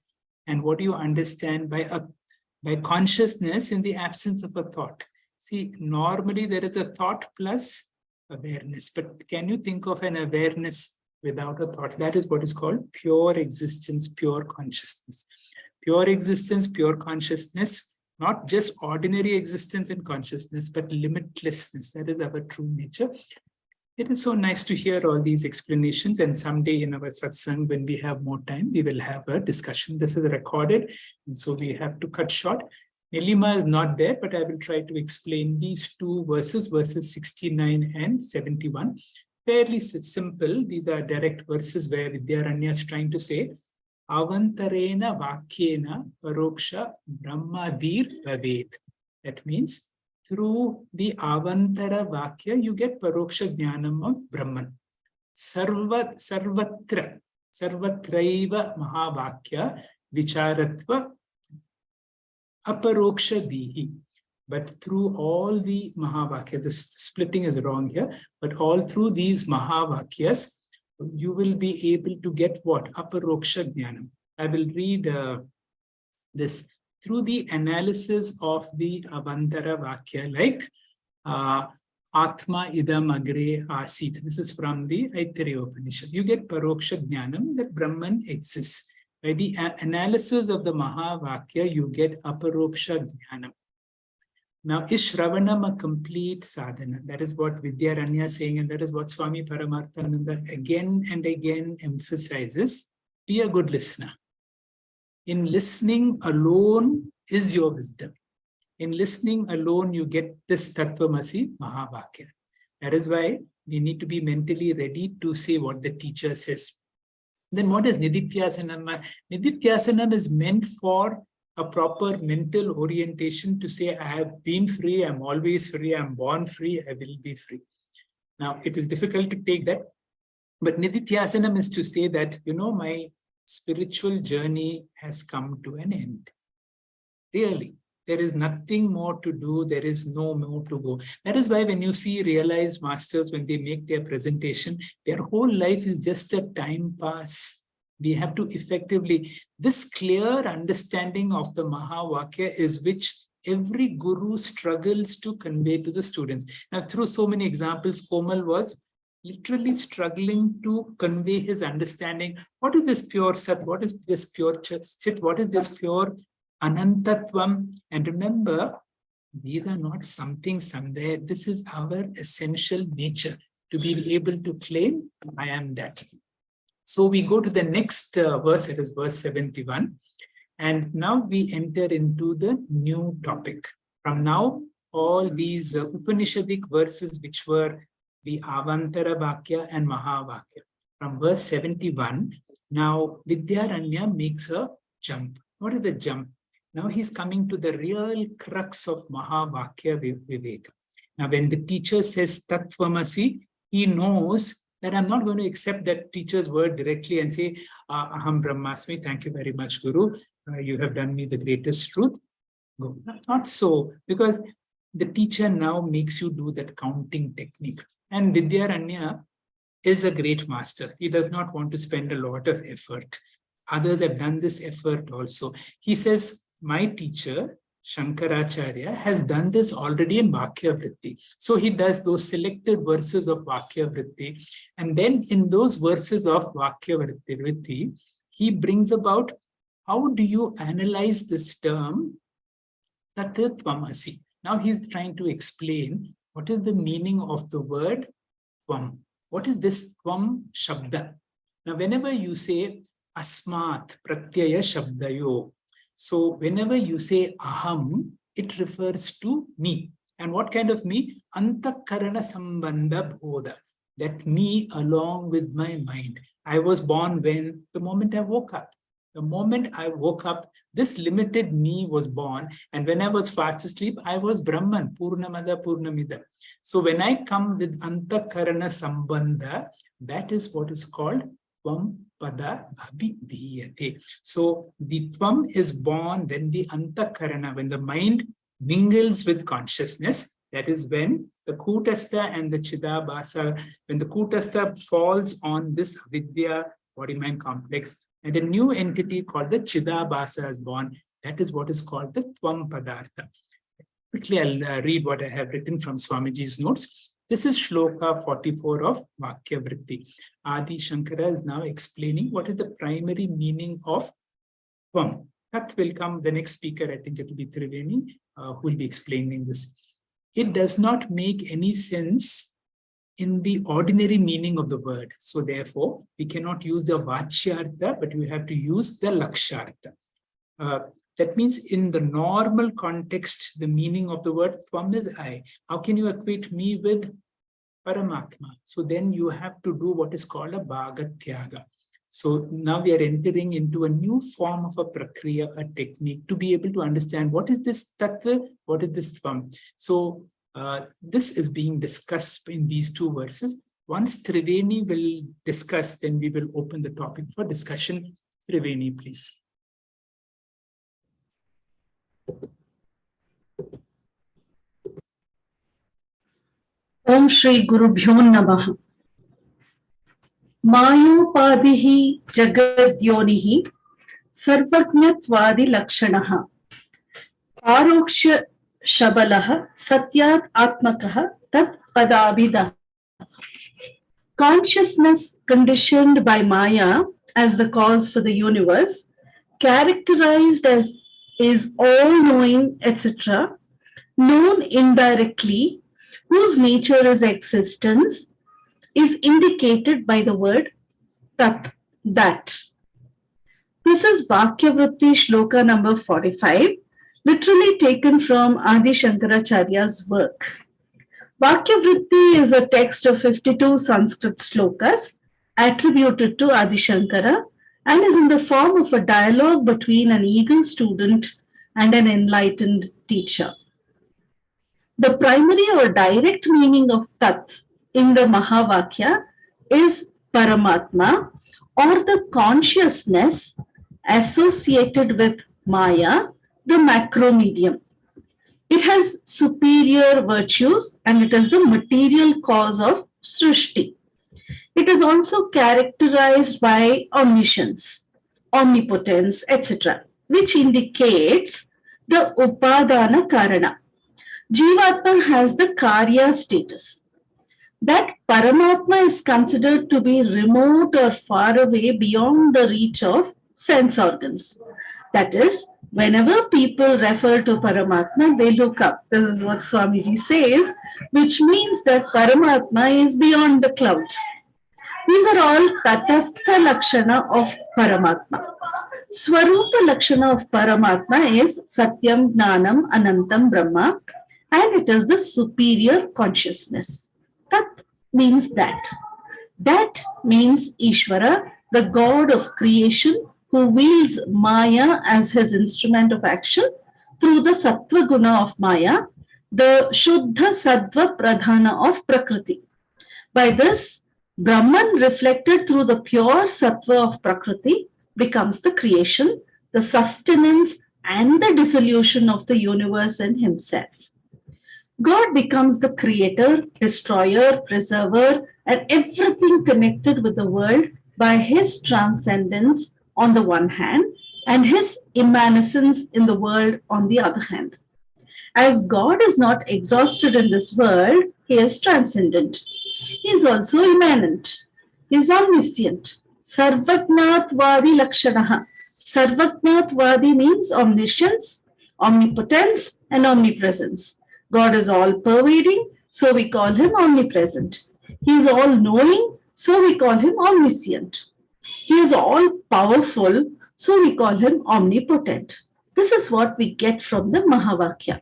[SPEAKER 3] And what do you understand by consciousness in the absence of a thought? See, normally there is a thought plus awareness, but can you think of an awareness without a thought? That is what is called pure existence, pure consciousness. Pure existence, pure consciousness, not just ordinary existence and consciousness, but limitlessness. That is our true nature. It is so nice to hear all these explanations, and someday in our satsang, when we have more time, we will have a discussion. This is recorded, and so we have to cut short. Nilima is not there, but I will try to explain these two verses, verses 69 and 71. Fairly simple. These are direct verses where Vidyaranya is trying to say, Avantarena Vakyena Paroksha Brahmadir Bhavet. That means through the Avantara Vakya, you get Paroksha Jnanam of Brahman. Sarvatra Sarvatraiva Mahavakya Vicharatva Aparoksha Dihi. But through all the Mahavakyas, the splitting is wrong here, but all through these Mahavakyas, you will be able to get what? Aparoksha Jnanam. I will read this. Through the analysis of the Avantara Vakya, like Atma Idam Agre Asit. This is from the Aitareya Upanishad. You get Paroksha Jnanam that Brahman exists. By the analysis of the Mahavakya, you get Aparoksha Jnanam. Now, is Shravanam a complete sadhana? That is what Vidyaranya is saying, and that is what Swami Paramarthananda again and again emphasizes. Be a good listener. In listening alone is your wisdom. In listening alone, you get this Tattvamasi Mahavakya. That is why we need to be mentally ready to say what the teacher says. Then what is Nididhyasanam? Nididhyasanam is meant for a proper mental orientation to say, I have been free, I'm always free, I'm born free, I will be free. Now, it is difficult to take that, but Nididhyasanam is to say that, my spiritual journey has come to an end. Really, there is nothing more to do, there is no more to go. That is why when you see realized masters, when they make their presentation, their whole life is just a time pass. We have to effectively, this clear understanding of the Mahavakya is which every guru struggles to convey to the students. Now, through so many examples, Komal was literally struggling to convey his understanding. What is this pure Sat? What is this pure Chit? What is this pure Anantatvam? And remember, these are not something somewhere. This is our essential nature to be able to claim, I am that. So we go to the next verse, it is verse 71. And now we enter into the new topic. From now, all these Upanishadic verses, which were the Avantara Vakya and Mahavakya. From verse 71, now Vidyaranya makes a jump. What is the jump? Now he's coming to the real crux of Mahavakya Viveka. Now when the teacher says Tattvamasi, he knows that I'm not going to accept that teacher's word directly and say, Aham Brahman Asmi, thank you very much, Guru. You have done me the greatest truth. Go. Not so, because the teacher now makes you do that counting technique. And Vidyaranya is a great master. He does not want to spend a lot of effort. Others have done this effort also. He says, my teacher, Shankaracharya, has done this already in Vakya Vritti. So he does those selected verses of Vakya Vritti. And then in those verses of Vakya Vritti, he brings about how do you analyze this term, Tattvamasi. Now he's trying to explain what is the meaning of the word Tvam. What is this Tvam Shabda? Now, whenever you say Asmat Pratyaya Shabdayo, so whenever you say Aham, it refers to me. And what kind of me? Antakarana Sambandha Bodha. That me along with my mind. I was born when? The moment I woke up. The moment I woke up, this limited me was born. And when I was fast asleep, I was Brahman, Purnamada Purnamida. So when I come with Antakarana Sambandha, that is what is called Tvam Pada Abhidhiyate. So the Tvam is born when the Antakarana, when the mind mingles with consciousness. That is when the Kutastha and the Chidabhasa, when the Kutastha falls on this Vidya body-mind complex, and a new entity called the Chidabhasa is born. That is what is called the Tvam Padartha. Quickly, I'll read what I have written from Swamiji's notes. This is Shloka 44 of Vakya Vritti. Adi Shankara is now explaining what is the primary meaning of Tvam. That will come, the next speaker, I think it will be Triveni, who will be explaining this. It does not make any sense in the ordinary meaning of the word. So therefore, we cannot use the Vachyartha, but we have to use the Lakshartha. That means in the normal context, the meaning of the word Tvam is I. How can you equate me with Paramatma? So then you have to do what is called a Bhagatyaga. So now we are entering into a new form of a prakriya, a technique, to be able to understand what is this tattva, what is this Tvam. So this is being discussed in these two verses. Once Triveni will discuss, then we will open the topic for discussion. Triveni, please.
[SPEAKER 9] Om Shri Gurubhyo Namaha. Mayopadihi Jagadyonihi Sarvajnatvadi Lakshanaha Paroksha Shabalaha Satyat Atmakaha Tat Padabhidah. Consciousness conditioned by Maya as the cause for the universe, characterized as is all-knowing, etc., known indirectly, whose nature is existence, is indicated by the word tat, that. This is Vakya Vritti Shloka number 45, literally taken from Adi Shankaracharya's work. Vakya Vritti is a text of 52 Sanskrit slokas attributed to Adi Shankara and is in the form of a dialogue between an eager student and an enlightened teacher. The primary or direct meaning of tat in the Mahavakya is Paramatma, or the consciousness associated with Maya, the macro medium. It has superior virtues and it is the material cause of Srishti. It is also characterized by omniscience, omnipotence, etc., which indicates the Upadana Karana. Jivatma has the Karya status. That Paramatma is considered to be remote or far away beyond the reach of sense organs. That is, whenever people refer to Paramatma, they look up. This is what Swamiji says, which means that Paramatma is beyond the clouds. These are all Tatastha Lakshana of Paramatma. Swarupa Lakshana of Paramatma is Satyam, Gnanam, Anantam, Brahma, and it is the superior consciousness. Tat means that. That means Ishvara, the god of creation, who wields Maya as his instrument of action through the Sattva Guna of Maya, the Shuddha Sattva Pradhana of Prakriti. By this, Brahman reflected through the pure Sattva of Prakriti becomes the creation, the sustenance and the dissolution of the universe in himself. God becomes the creator, destroyer, preserver, and everything connected with the world by his transcendence on the one hand and his immanence in the world on the other hand. As God is not exhausted in this world, he is transcendent. He is also immanent. He is omniscient. Sarvajnatvadi Lakshanaha. Sarvajnatvadi means omniscience, omnipotence, and omnipresence. God is all-pervading, so we call him omnipresent. He is all-knowing, so we call him omniscient. He is all-powerful, so we call him omnipotent. This is what we get from the Mahavakya.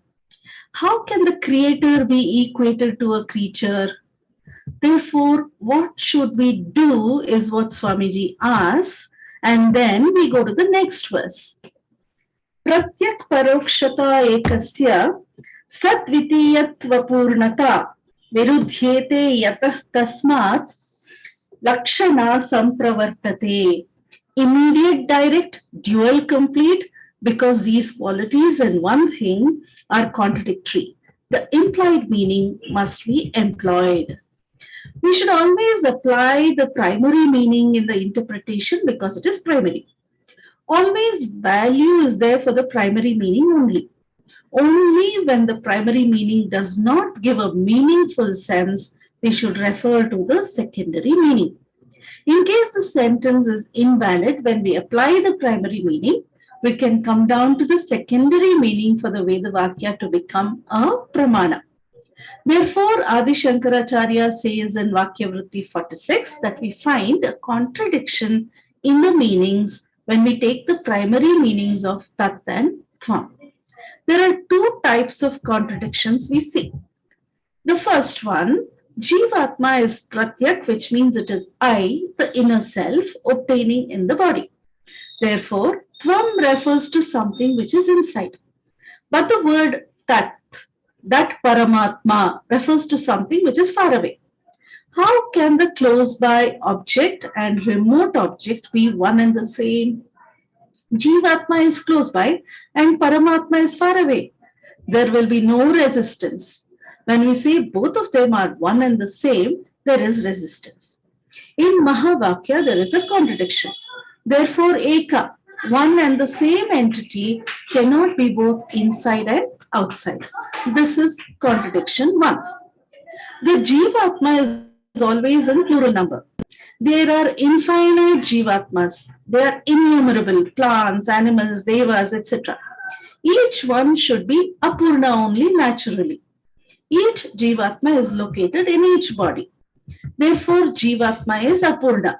[SPEAKER 9] How can the creator be equated to a creature? Therefore, what should we do is what Swamiji asks, and then we go to the next verse. Pratyak parokshata ekasya Satvitiyatva purnata virudhyete yatah tasmat lakshana sampravartate. Immediate, direct, dual, complete, because these qualities in one thing are contradictory. The implied meaning must be employed. We should always apply the primary meaning in the interpretation because it is primary. Always value is there for the primary meaning only. Only when the primary meaning does not give a meaningful sense, we should refer to the secondary meaning. In case the sentence is invalid, when we apply the primary meaning, we can come down to the secondary meaning for the Vedavakya to become a pramana. Therefore, Adi Shankaracharya says in Vakya Vritti 46 that we find a contradiction in the meanings when we take the primary meanings of Tat and Tvam. There are two types of contradictions we see. The first one, Jivatma is Pratyak, which means it is I, the inner self, obtaining in the body. Therefore, Tvam refers to something which is inside. But the word Tat, that Paramatma, refers to something which is far away. How can the close by object and remote object be one and the same? Jivatma is close by and Paramatma is far away. There will be no resistance. When we say both of them are one and the same, there is resistance. In Mahavakya, there is a contradiction. Therefore, Eka, one and the same entity, cannot be both inside and outside. This is contradiction 1. The Jivatma is always in plural number. There are infinite Jivatmas. They are innumerable, plants, animals, devas, etc. Each one should be Apurna only naturally. Each Jivatma is located in each body. Therefore, Jivatma is Apurna,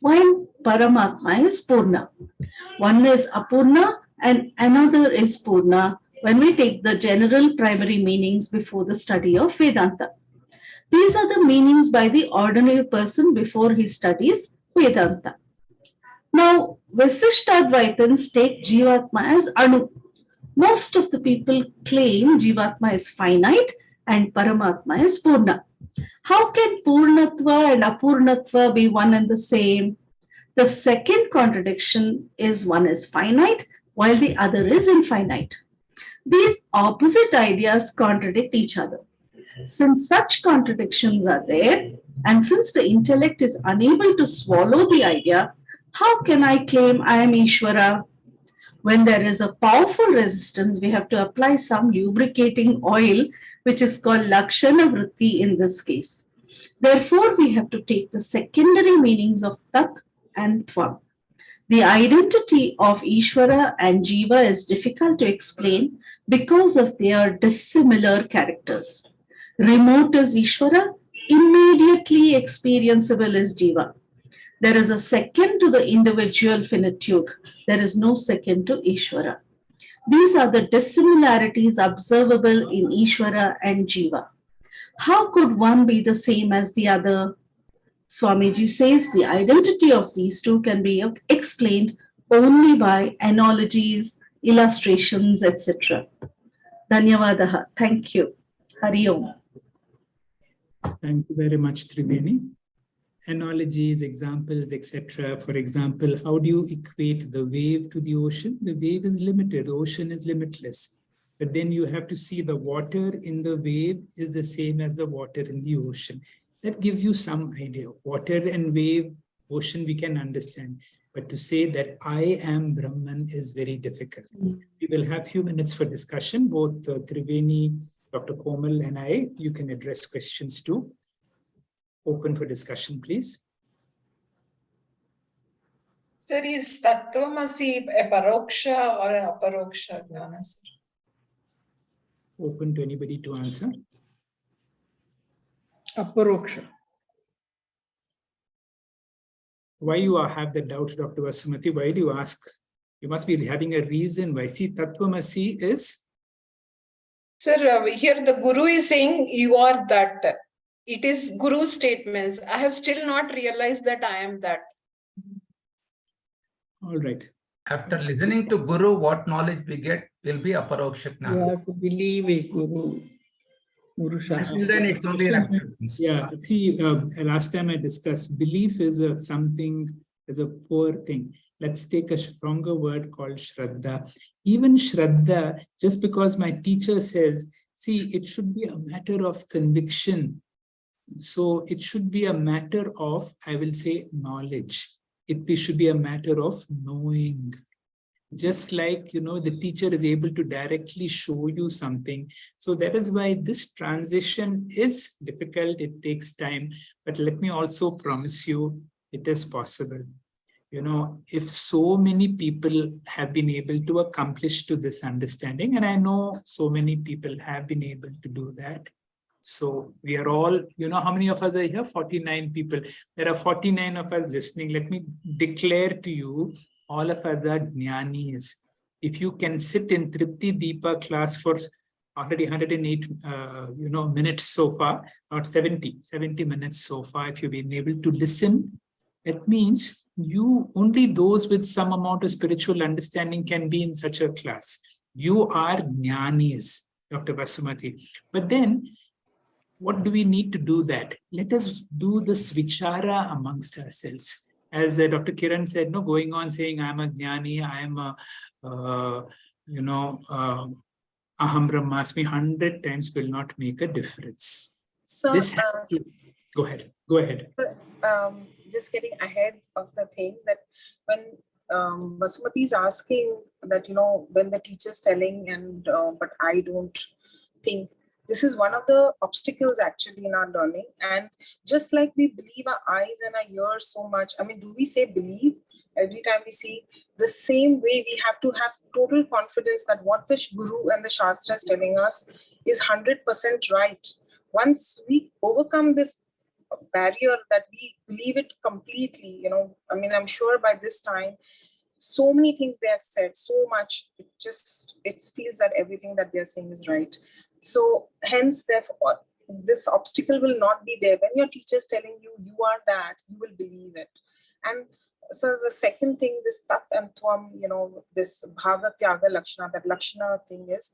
[SPEAKER 9] while Paramatma is Purna. One is Apurna and another is Purna when we take the general primary meanings before the study of Vedanta. These are the meanings by the ordinary person before he studies Vedanta. Now, Vasishtadvaitans take Jivatma as Anu. Most of the people claim Jivatma is finite and Paramatma is Purna. How can Purnatva and Apurnatva be one and the same? The second contradiction is one is finite while the other is infinite. These opposite ideas contradict each other. Since such contradictions are there, and since the intellect is unable to swallow the idea, how can I claim I am Ishvara? When there is a powerful resistance, we have to apply some lubricating oil, which is called Lakshana Vritti in this case. Therefore, we have to take the secondary meanings of Tat and Tvam. The identity of Ishvara and Jiva is difficult to explain because of their dissimilar characters. Remote is Ishvara, immediately experienceable is Jiva. There is a second to the individual finitude. There is no second to Ishvara. These are the dissimilarities observable in Ishvara and Jiva. How could one be the same as the other? Swamiji says the identity of these two can be explained only by analogies, illustrations, etc. Dhanyavadaha. Thank you. Hari Om.
[SPEAKER 3] Thank you very much, Triveni. Analogies, examples, etc. For example, how do you equate the wave to the ocean? The wave is limited, the ocean is limitless. But then you have to see the water in the wave is the same as the water in the ocean. That gives you some idea. Water and wave, ocean, we can understand. But to say that I am Brahman is very difficult. We will have a few minutes for discussion. Both Triveni, Dr. Komal and I, you can address questions too. Open for discussion, please.
[SPEAKER 7] Sir, is Tattvamasi a paroksha or an aparoksha jnana, sir?
[SPEAKER 3] Open to anybody to answer.
[SPEAKER 4] Aparoksha.
[SPEAKER 3] Why you have the doubt, Dr. Vasumati? Why do you ask? You must be having a reason why. See, Tattvamasi is?
[SPEAKER 7] Sir, here the Guru is saying you are that. It is Guru's statements. I have still not realized that I am that.
[SPEAKER 3] All right.
[SPEAKER 2] After listening to Guru, what knowledge we get will be aparoksha
[SPEAKER 4] You
[SPEAKER 2] jnana.
[SPEAKER 4] have to believe a Guru. Guru Shastra.
[SPEAKER 2] Until then, it's only an acceptance.
[SPEAKER 3] Yeah, see, last time I discussed, belief is a poor thing. Let's take a stronger word called Shraddha. Even Shraddha, just because my teacher says, see, it should be a matter of conviction. So it should be a matter of, I will say, knowledge. It should be a matter of knowing. Just like, the teacher is able to directly show you something. So that is why this transition is difficult. It takes time. But let me also promise you, it is possible. If so many people have been able to accomplish to this understanding, and I know so many people have been able to do that, So we are all, how many of us are here? 49 people. There are 49 of us listening. Let me declare to you, all of us are jnanis. If you can sit in Vritti Deepa class for already 108 minutes so far, not 70 minutes so far, if you've been able to listen, it means only those with some amount of spiritual understanding can be in such a class. You are jnanis, Dr. Vasumati. But then, what do we need to do that? Let us do this vichara amongst ourselves. As Dr. Kiran said, no, going on saying, I'm a jnani, I am a, Aham Brahman Asmi 100 times will not make a difference.
[SPEAKER 1] So,
[SPEAKER 3] go ahead.
[SPEAKER 1] Just getting ahead of the thing that when Vasumati is asking that, when the teacher's telling and, but I don't think, this is one of the obstacles actually in our learning. And just like we believe our eyes and our ears so much, I mean, do we say believe every time we see? The same way we have to have total confidence that what the Guru and the Shastra is telling us is 100% right. Once we overcome this barrier that we believe it completely, I mean, I'm sure by this time, so many things they have said, so much, it feels that everything that they're saying is right. So hence, therefore, this obstacle will not be there. When your teacher is telling you, you are that, you will believe it. And so the second thing, this tat and tvam, this bhava tyaga lakshana, that lakshana thing is,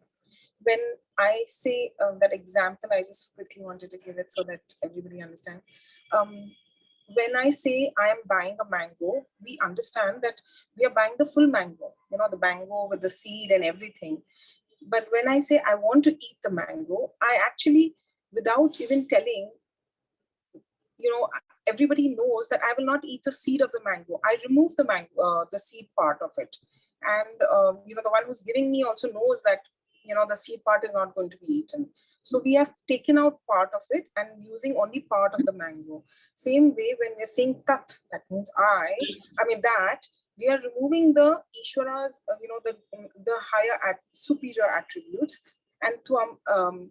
[SPEAKER 1] when I say that example, I just quickly wanted to give it so that everybody understands. When I say I am buying a mango, we understand that we are buying the full mango, the mango with the seed and everything. But when I say I want to eat the mango, I actually, without even telling, everybody knows that I will not eat the seed of the mango. I remove the mango, the seed part of it. And, the one who's giving me also knows that, the seed part is not going to be eaten. So we have taken out part of it and using only part of the mango. Same way when we're saying tat, that means I mean that, we are removing the Ishwara's, the higher, superior attributes. And tuam,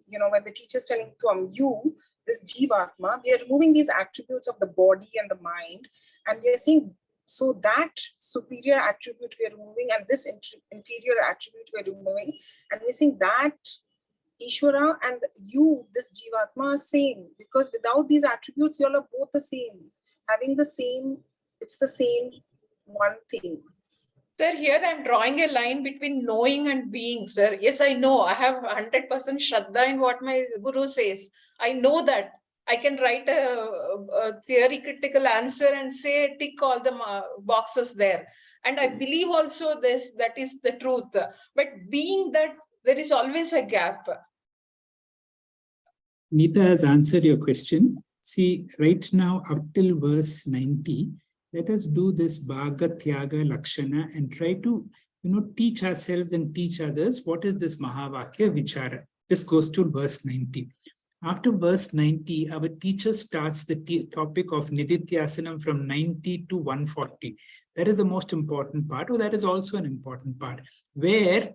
[SPEAKER 1] when the teacher is telling tuam, you, this Jivatma, we are removing these attributes of the body and the mind. And we are saying, so that superior attribute we are removing and this inferior attribute we are removing. And we're saying that Ishwara and you, this Jivatma, are same. Because without these attributes, you all are both the same. Having the same, it's the same one thing.
[SPEAKER 7] Sir, here I'm drawing a line between knowing and being, sir. Yes, I know. I have 100% Shraddha in what my Guru says. I know that. I can write a theoretical answer and say, tick all the boxes there. And I believe also this, that is the truth. But being that, there is always a gap.
[SPEAKER 3] Neeta has answered your question. See, right now, up till verse 90, let us do this Bhaga Tyaga Lakshana and try to, teach ourselves and teach others what is this Mahavakya Vichara. This goes to verse 90. After verse 90, our teacher starts the topic of Nidityasanam from 90 to 140. That is the most important part, or that is also an important part, where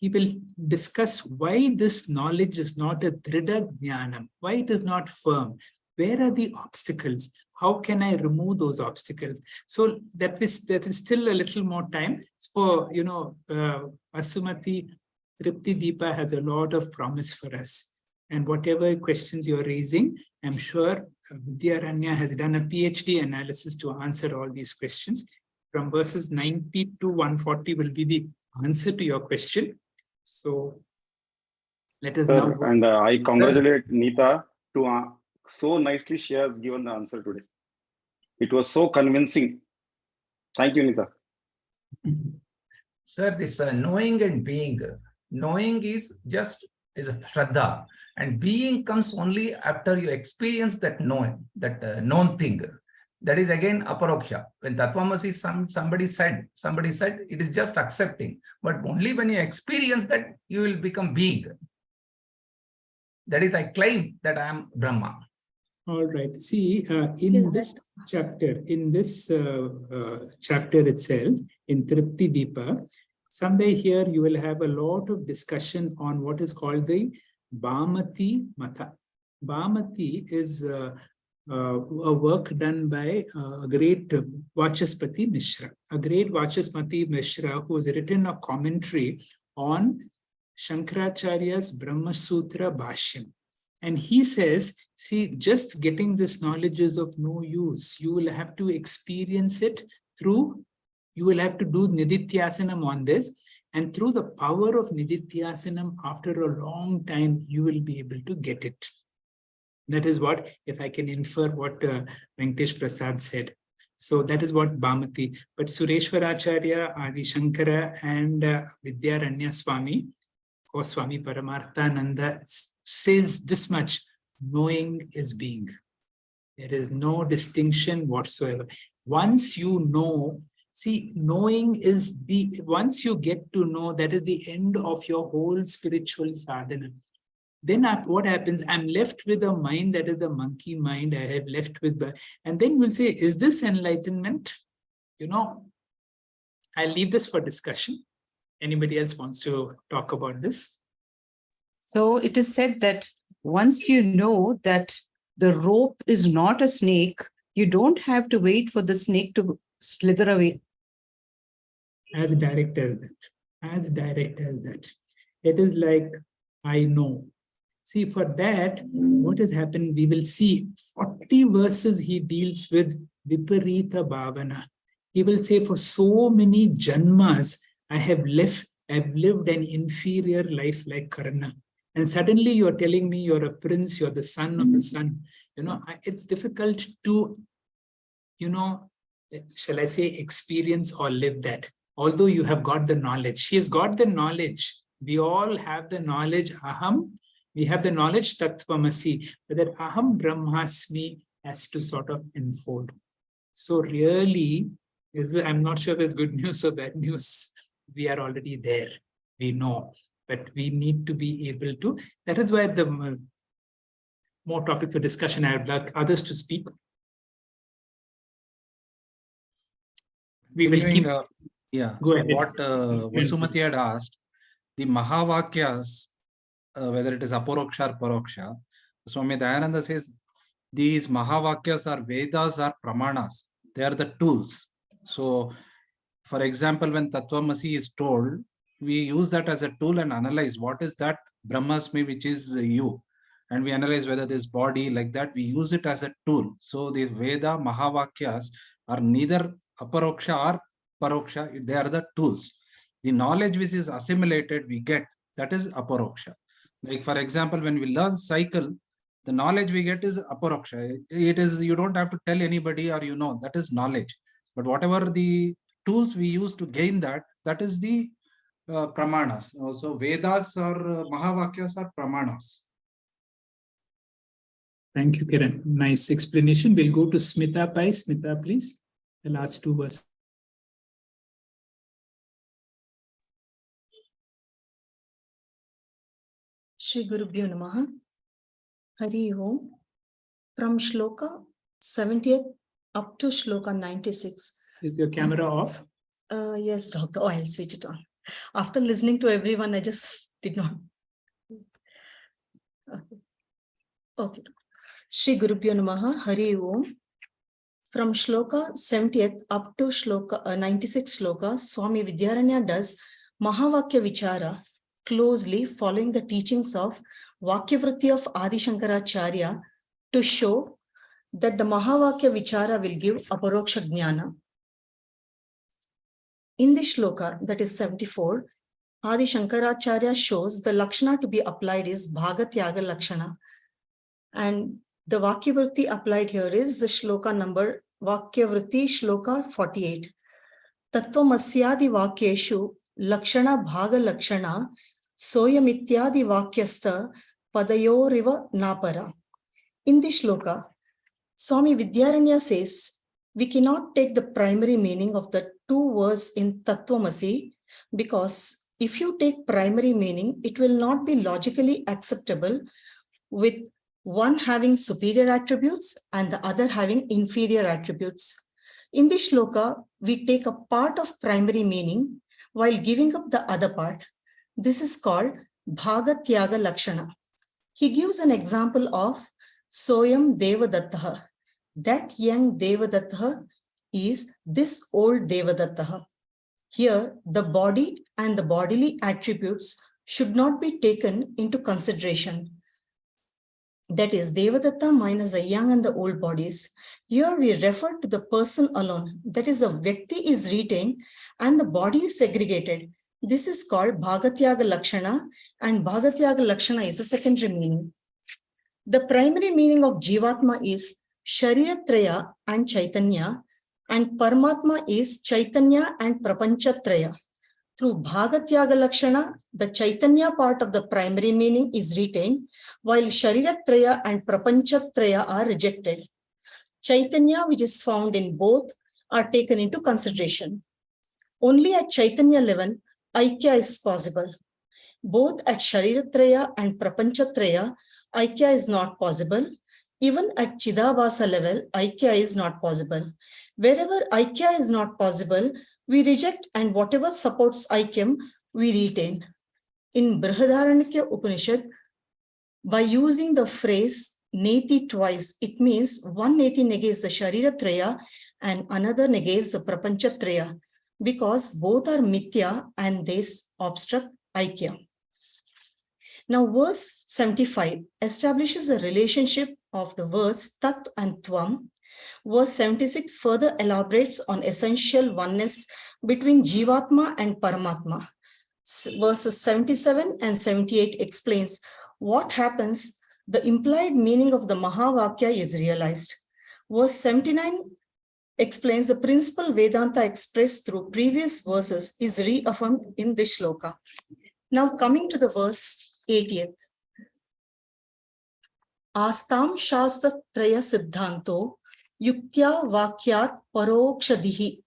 [SPEAKER 3] he will discuss why this knowledge is not a Dhrida Jnanam, why it is not firm, where are the obstacles, how can I remove those obstacles? So that is still a little more time for, Vasumati. Vritti Deepa has a lot of promise for us. And whatever questions you're raising, I'm sure Vidyaranya has done a PhD analysis to answer all these questions. From verses 90 to 140 will be the answer to your question. So let us now.
[SPEAKER 10] And I congratulate Neeta to so nicely she has given the answer today. It was so convincing. Thank you, Neeta.
[SPEAKER 2] Sir, this knowing and being. Knowing is a Shraddha. And being comes only after you experience that knowing, that known thing. That is again aparoksha. When Tattvamasi, somebody said, it is just accepting. But only when you experience that, you will become being. That is, I claim that I am Brahma.
[SPEAKER 3] All right. See, in this chapter itself, in Vritti Deepa, someday here you will have a lot of discussion on what is called the Bhamati Mata. Bhamati is a work done by a great Vachaspati Mishra. A great Vachaspati Mishra who has written a commentary on Shankaracharya's Brahma Sutra Bhashyam. And he says, see, just getting this knowledge is of no use. You will have to experience it through, you will have to do Nidityasanam on this. And through the power of Nidityasanam, after a long time, you will be able to get it. That is what, if I can infer what Venkatesh Prasad said. So that is what Bhamati. But Sureshwaracharya, Adi Shankara, and Vidyaranya Swami, or Swami Paramarthananda, says this much: knowing is being. There is no distinction whatsoever. Once you know, see, knowing is once you get to know, that is the end of your whole spiritual sadhana. Then what happens? I'm left with a mind that is the monkey mind. I have left with and then we'll say, is this enlightenment? I'll leave this for discussion. Anybody else wants to talk about this?
[SPEAKER 11] So it is said that once you know that the rope is not a snake, you don't have to wait for the snake to slither away.
[SPEAKER 3] As direct as that. As direct as that. It is like, I know. See, for that, what has happened, we will see 40 verses he deals with Viparita Bhavana. He will say, for so many janmas, I have lived an inferior life like Karna. And suddenly you're telling me you're a prince, you're the son of the sun. It's difficult to, shall I say, experience or live that. Although you have got the knowledge. She has got the knowledge. We all have the knowledge, aham. We have the knowledge, tattvamasi. But that aham brahmasmi has to sort of unfold. So really, I'm not sure if it's good news or bad news. We are already there. We know. But we need to be able to. That is why the more topic for discussion. I would like others to speak. We will keep. Go ahead.
[SPEAKER 6] What Vasumati had asked, the Mahavakyas, whether it is Aparoksha or Paroksha, Swami Dayananda says these Mahavakyas are Vedas or Pramanas. They are the tools. So, for example, when Tattvamasi is told, we use that as a tool and analyze what is that Brahmasmi, which is you. And we analyze whether this body like that, we use it as a tool. So the Veda Mahavakyas are neither Aparoksha or Paroksha, they are the tools. The knowledge which is assimilated, we get, that is Aparoksha. Like for example, when we learn cycle, the knowledge we get is Aparoksha. It is, you don't have to tell anybody or that is knowledge. But whatever the tools we use to gain that, that is the Pramanas. Also Vedas or Mahavakyas are Pramanas.
[SPEAKER 3] Thank you, Kiran. Nice explanation. We'll go to Smita Pai. Smita, please. The last two verses.
[SPEAKER 12] Shri Gurubhyo Namaha. Hari Om. From Shloka 70th up to Shloka 96.
[SPEAKER 3] Is your camera off?
[SPEAKER 12] Yes, Doctor. Oh, I'll switch it on. After listening to everyone, I just did not. Okay. Shri Gurubhyo Namaha. Hari Om. From Shloka 70th up to Shloka 96 Shloka, Swami Vidyaranya does Mahavakya Vichara, closely following the teachings of Vakya Vritti of Adi Shankaracharya to show that the Mahavakya Vichara will give Aparoksha Jnana. In this shloka, that is 74, Adi Shankaracharya shows the Lakshana to be applied is Bhagatyaga Lakshana. And the Vakya Vritti applied here is the shloka number Vakya Vritti shloka 48. Tattvamasyadi Vakyeshu Lakshana Bhaga Lakshana Soyamityadi Vakyastha Padayoriva Napara. In this shloka, Swami Vidyaranya says, we cannot take the primary meaning of the two words in Tattvamasi because if you take primary meaning, it will not be logically acceptable with one having superior attributes and the other having inferior attributes. In this shloka, we take a part of primary meaning while giving up the other part. This is called Bhagatyaga Lakshana. He gives an example of Soyam Devadattaha. That young Devadattaha is this old Devadattaha. Here, the body and the bodily attributes should not be taken into consideration. That is, Devadatta minus the young and the old bodies. Here we refer to the person alone. That is, a Vritti is retained and the body is segregated. This is called Bhagatyaga Lakshana, and Bhagatyaga Lakshana is a secondary meaning. The primary meaning of Jivatma is Shariratraya and Chaitanya, and Paramatma is Chaitanya and Prapanchatraya. Through Bhagatyaga Lakshana, the Chaitanya part of the primary meaning is retained, while Shariratraya and Prapanchatraya are rejected. Chaitanya, which is found in both, are taken into consideration. Only at Chaitanya level, Aikya is possible. Both at Shariratraya and Prapanchatraya, Aikya is not possible. Even at Chidabhasa level, Aikya is not possible. Wherever Aikya is not possible, we reject, and whatever supports Aikyam, we retain. In Brihadaranyaka Upanishad, by using the phrase Neti twice, it means one Neti negates the Shariratraya and another negates the Prapanchatraya, because both are Mithya and they obstruct Aikya. Now, verse 75 establishes a relationship of the words Tat and Tvam. Verse 76 further elaborates on essential oneness between Jivatma and Paramatma. Verses 77 and 78 explains what happens. The implied meaning of the Mahavakya is realized. Verse 79 explains the principle Vedanta expressed through previous verses is reaffirmed in this shloka. Now coming to the verse 80th. Astam Shastra Traya Siddhanto Yuktya Vakyat Parokshadihi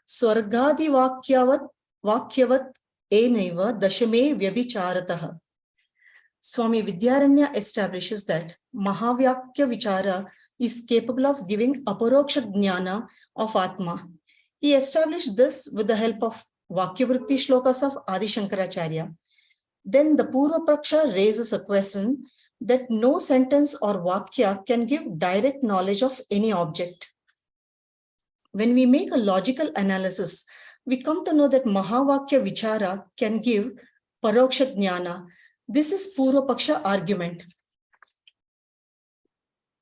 [SPEAKER 12] Swargadi Vakyavat Enaiva Dashame Vyabhicharataha. Swami Vidyaranya establishes that Mahavakya Vichara is capable of giving aparoksha jnana of Atma. He established this with the help of Vakya Vritti shlokas of Adi Shankaracharya. Then the Purva Paksha raises a question that no sentence or Vakya can give direct knowledge of any object. When we make a logical analysis, we come to know that Mahavakya Vichara can give paroksha jnana. This is Purva Paksha argument.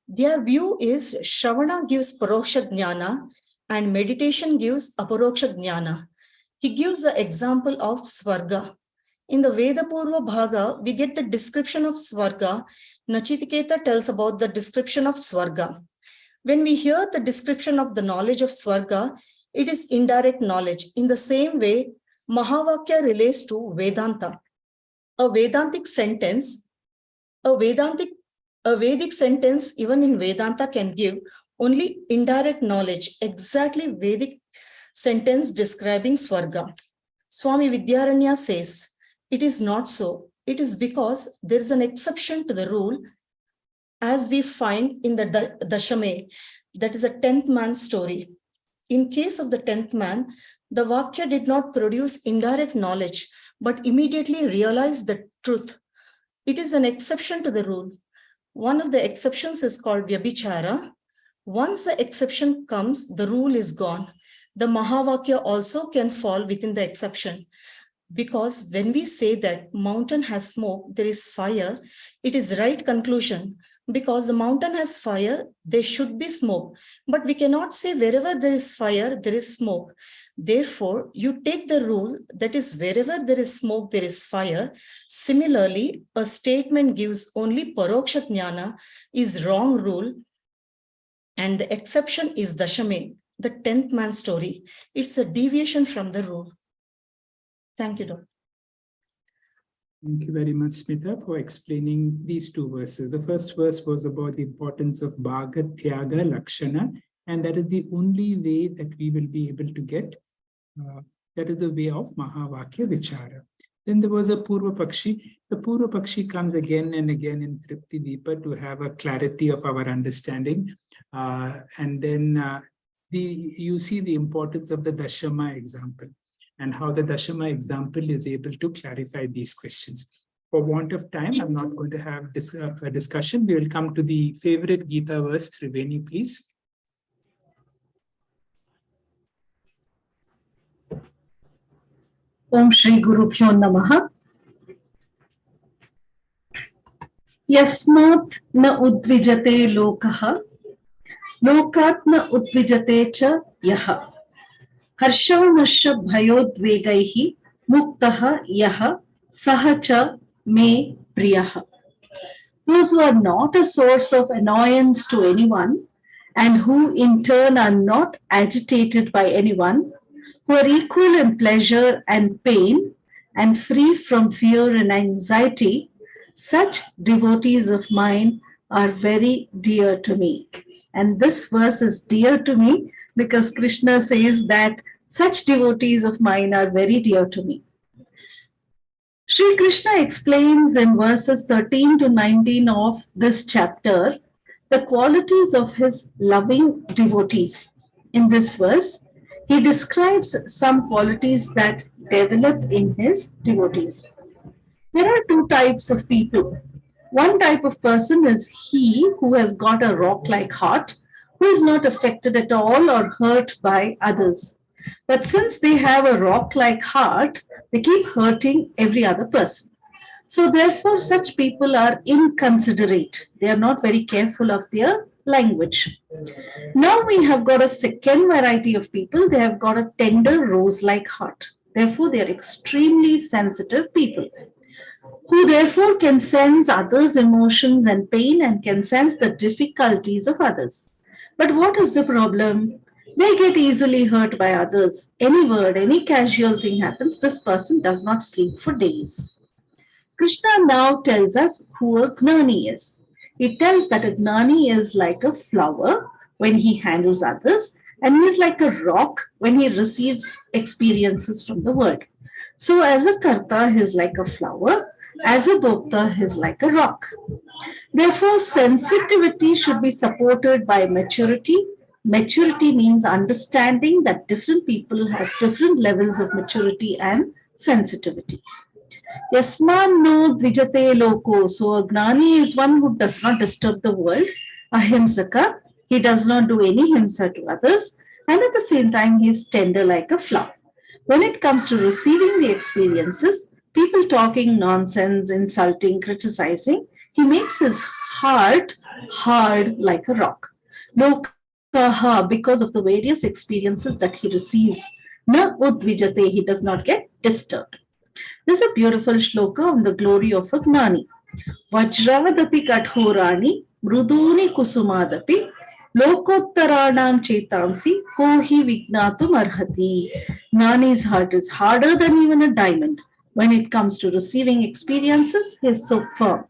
[SPEAKER 12] Their view is Shravana gives paroksha jnana and meditation gives aparoksha jnana. He gives the example of Svarga. In the Veda Purva Bhaga, we get the description of Svarga. Nachitiketa tells about the description of Svarga. When we hear the description of the knowledge of Svarga, it is indirect knowledge. In the same way, Mahavakya relates to Vedanta. A Vedic sentence, even in Vedanta can give only indirect knowledge, exactly Vedic sentence describing Svarga. Swami Vidyaranya says, it is not so. It is because there is an exception to the rule, as we find in the Dashame, that is a 10th man story. In case of the 10th man, the Vakya did not produce indirect knowledge, but immediately realized the truth. It is an exception to the rule. One of the exceptions is called Vyabhichara. Once the exception comes, the rule is gone. The Mahavakya also can fall within the exception. Because when we say that mountain has smoke, there is fire, it is right conclusion. Because the mountain has fire, there should be smoke. But we cannot say wherever there is fire, there is smoke. Therefore, you take the rule that is wherever there is smoke, there is fire. Similarly, a statement gives only paroksha jnana is wrong rule. And the exception is Dashame, the 10th man story. It's a deviation from the rule. Thank you, Doctor.
[SPEAKER 3] Thank you very much, Smita, for explaining these two verses. The first verse was about the importance of Bhagatyaga Lakshana, and that is the only way that we will be able to get. That is the way of Mahavakya Vichara. Then there was a Purva Pakshi. The Purva Pakshi comes again and again in Tripti Deepa to have a clarity of our understanding. And then you see the importance of the Dashama example, and how the Dashama example is able to clarify these questions. For want of time, I'm not going to have a discussion. We will come to the favorite Gita verse. Triveni, please.
[SPEAKER 9] Om Shri Guru Bhyo Namaha. Yasmat na udvijate lokaha, lokat na udvijate cha yaha. Harshamasha bhayodvegaihi muktaha yaha sahacha me priyaha. Those who are not a source of annoyance to anyone and who in turn are not agitated by anyone, who are equal in pleasure and pain and free from fear and anxiety, such devotees of mine are very dear to me. And this verse is dear to me because Krishna says that such devotees of mine are very dear to me. Sri Krishna explains in verses 13 to 19 of this chapter the qualities of his loving devotees. In this verse, he describes some qualities that develop in his devotees. There are two types of people. One type of person is he who has got a rock-like heart, who is not affected at all or hurt by others. But since they have a rock-like heart, they keep hurting every other person. So therefore, such people are inconsiderate. They are not very careful of their language. Now we have got a second variety of people. They have got a tender rose-like heart. Therefore, they are extremely sensitive people, who therefore can sense others' emotions and pain and can sense the difficulties of others. But what is the problem? They get easily hurt by others. Any word, any casual thing happens, this person does not sleep for days. Krishna now tells us who a Gnani is. He tells that a Gnani is like a flower when he handles others, and he is like a rock when he receives experiences from the world. So as a Karta, he is like a flower. As a Bhokta, he is like a rock. Therefore, sensitivity should be supported by maturity. Maturity means understanding that different people have different levels of maturity and sensitivity. Yasman no dvijate loko. So a Gnani is one who does not disturb the world. Ahimsaka. He does not do any himsa to others. And at the same time, he is tender like a flower. When it comes to receiving the experiences, people talking nonsense, insulting, criticizing, he makes his heart hard like a rock. Lokaha, because of the various experiences that he receives. Na udvijate, he does not get disturbed. This is a beautiful shloka on the glory of a Gnani. Vajradapi kathorani, mruduni kusumadapi, lokottaranam chetamsi, kohi vignatum arhati. Gnani's heart is harder than even a diamond. When it comes to receiving experiences, he is so firm.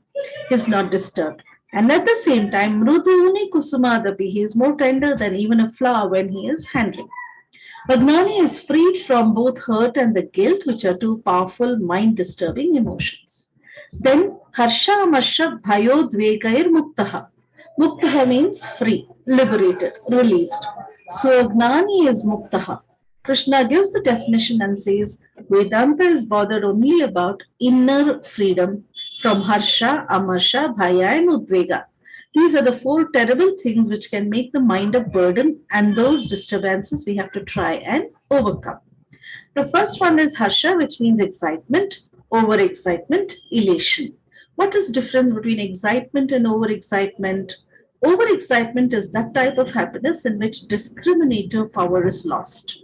[SPEAKER 9] He is not disturbed. And at the same time, mruduni kusumadapi, he is more tender than even a flower when he is handling. A Gnani is freed from both hurt and the guilt, which are two powerful mind-disturbing emotions. Then, harsha amasha bhayodvegair muktaha. Muktaha means free, liberated, released. So, a Gnani is muktaha. Krishna gives the definition and says, Vedanta is bothered only about inner freedom from harsha, amasha, bhaya and udvega. These are the four terrible things which can make the mind a burden, and those disturbances we have to try and overcome. The first one is harsha, which means excitement, overexcitement, elation. What is the difference between excitement and overexcitement? Overexcitement is that type of happiness in which discriminator power is lost.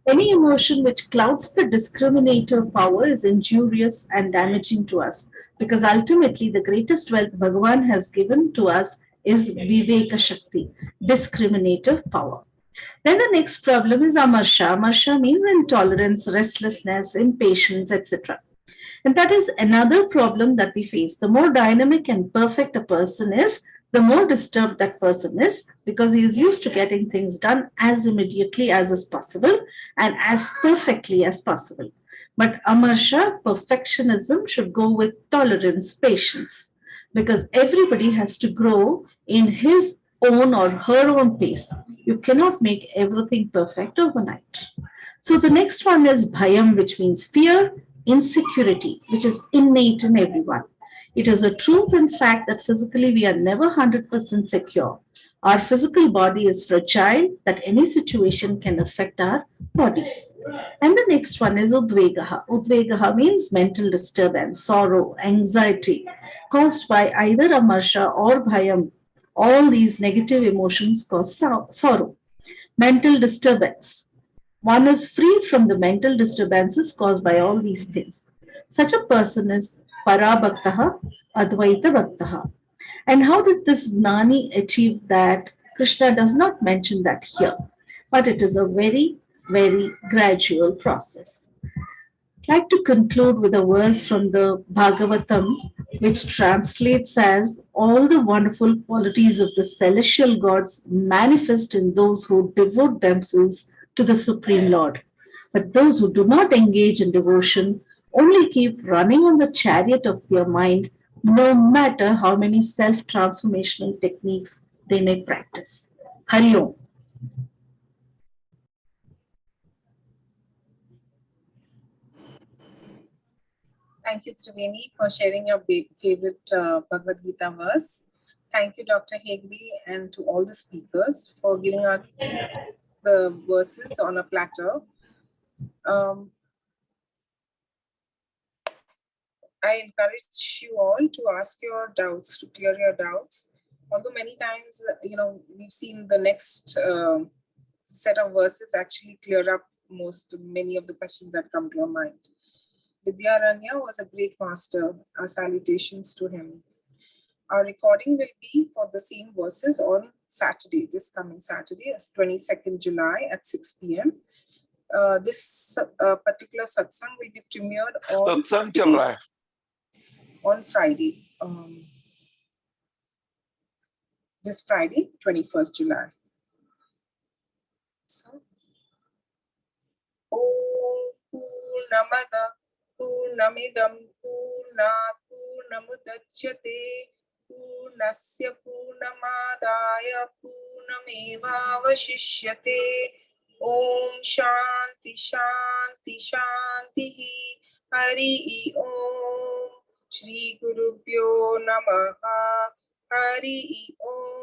[SPEAKER 9] Any emotion which clouds the discriminator power is injurious and damaging to us, because ultimately the greatest wealth Bhagavan has given to us is Viveka Shakti, discriminative power. Then the next problem is Amarsha. Amarsha means intolerance, restlessness, impatience, etc. And that is another problem that we face. The more dynamic and perfect a person is, the more disturbed that person is, because he is used to getting things done as immediately as is possible and as perfectly as possible. But Amarsha, perfectionism, should go with tolerance, patience, because everybody has to grow in his own or her own pace. You cannot make everything perfect overnight. So the next one is Bhayam, which means fear. insecurity, which is innate in everyone. It is a truth and fact that physically we are never 100% secure. Our physical body is fragile, that any situation can affect our body. And the next one is Udvegaha. Udvegaha means mental disturbance, sorrow, anxiety caused by either amarsha or bhayam. All these negative emotions cause sorrow. Mental disturbance. One is free from the mental disturbances caused by all these things. Such a person is Parabhaktaha, Advaita Bhaktaha. And how did this Gnani achieve that? Krishna does not mention that here, but it is a very, very gradual process. I'd like to conclude with a verse from the Bhagavatam, which translates as all the wonderful qualities of the celestial gods manifest in those who devote themselves to the Supreme Lord. But those who do not engage in devotion only keep running on the chariot of their mind, no matter how many self-transformational techniques they may practice. Hari Om.
[SPEAKER 1] Thank you, Triveni, for sharing your favorite Bhagavad Gita verse. Thank you, Dr. Hegde, and to all the speakers for giving us the verses on a platter. I encourage you all to ask your doubts, to clear your doubts. Although many times, we've seen the next set of verses actually clear up many of the questions that come to our mind. Vidyaranya was a great master. Our salutations to him. Our recording will be for the same verses on Saturday, this coming Saturday, as 22nd July at 6 p.m. This particular satsang will be premiered on Friday, this Friday, 21st July. So, Om Purnamada Purnamidam Purnat Purnamudachyate Purnasya Purnamadaya Purnamevavashishyate. Om Shanti Shanti Shanti Hari Om Shri Gurubhyo Namaha Hari Om.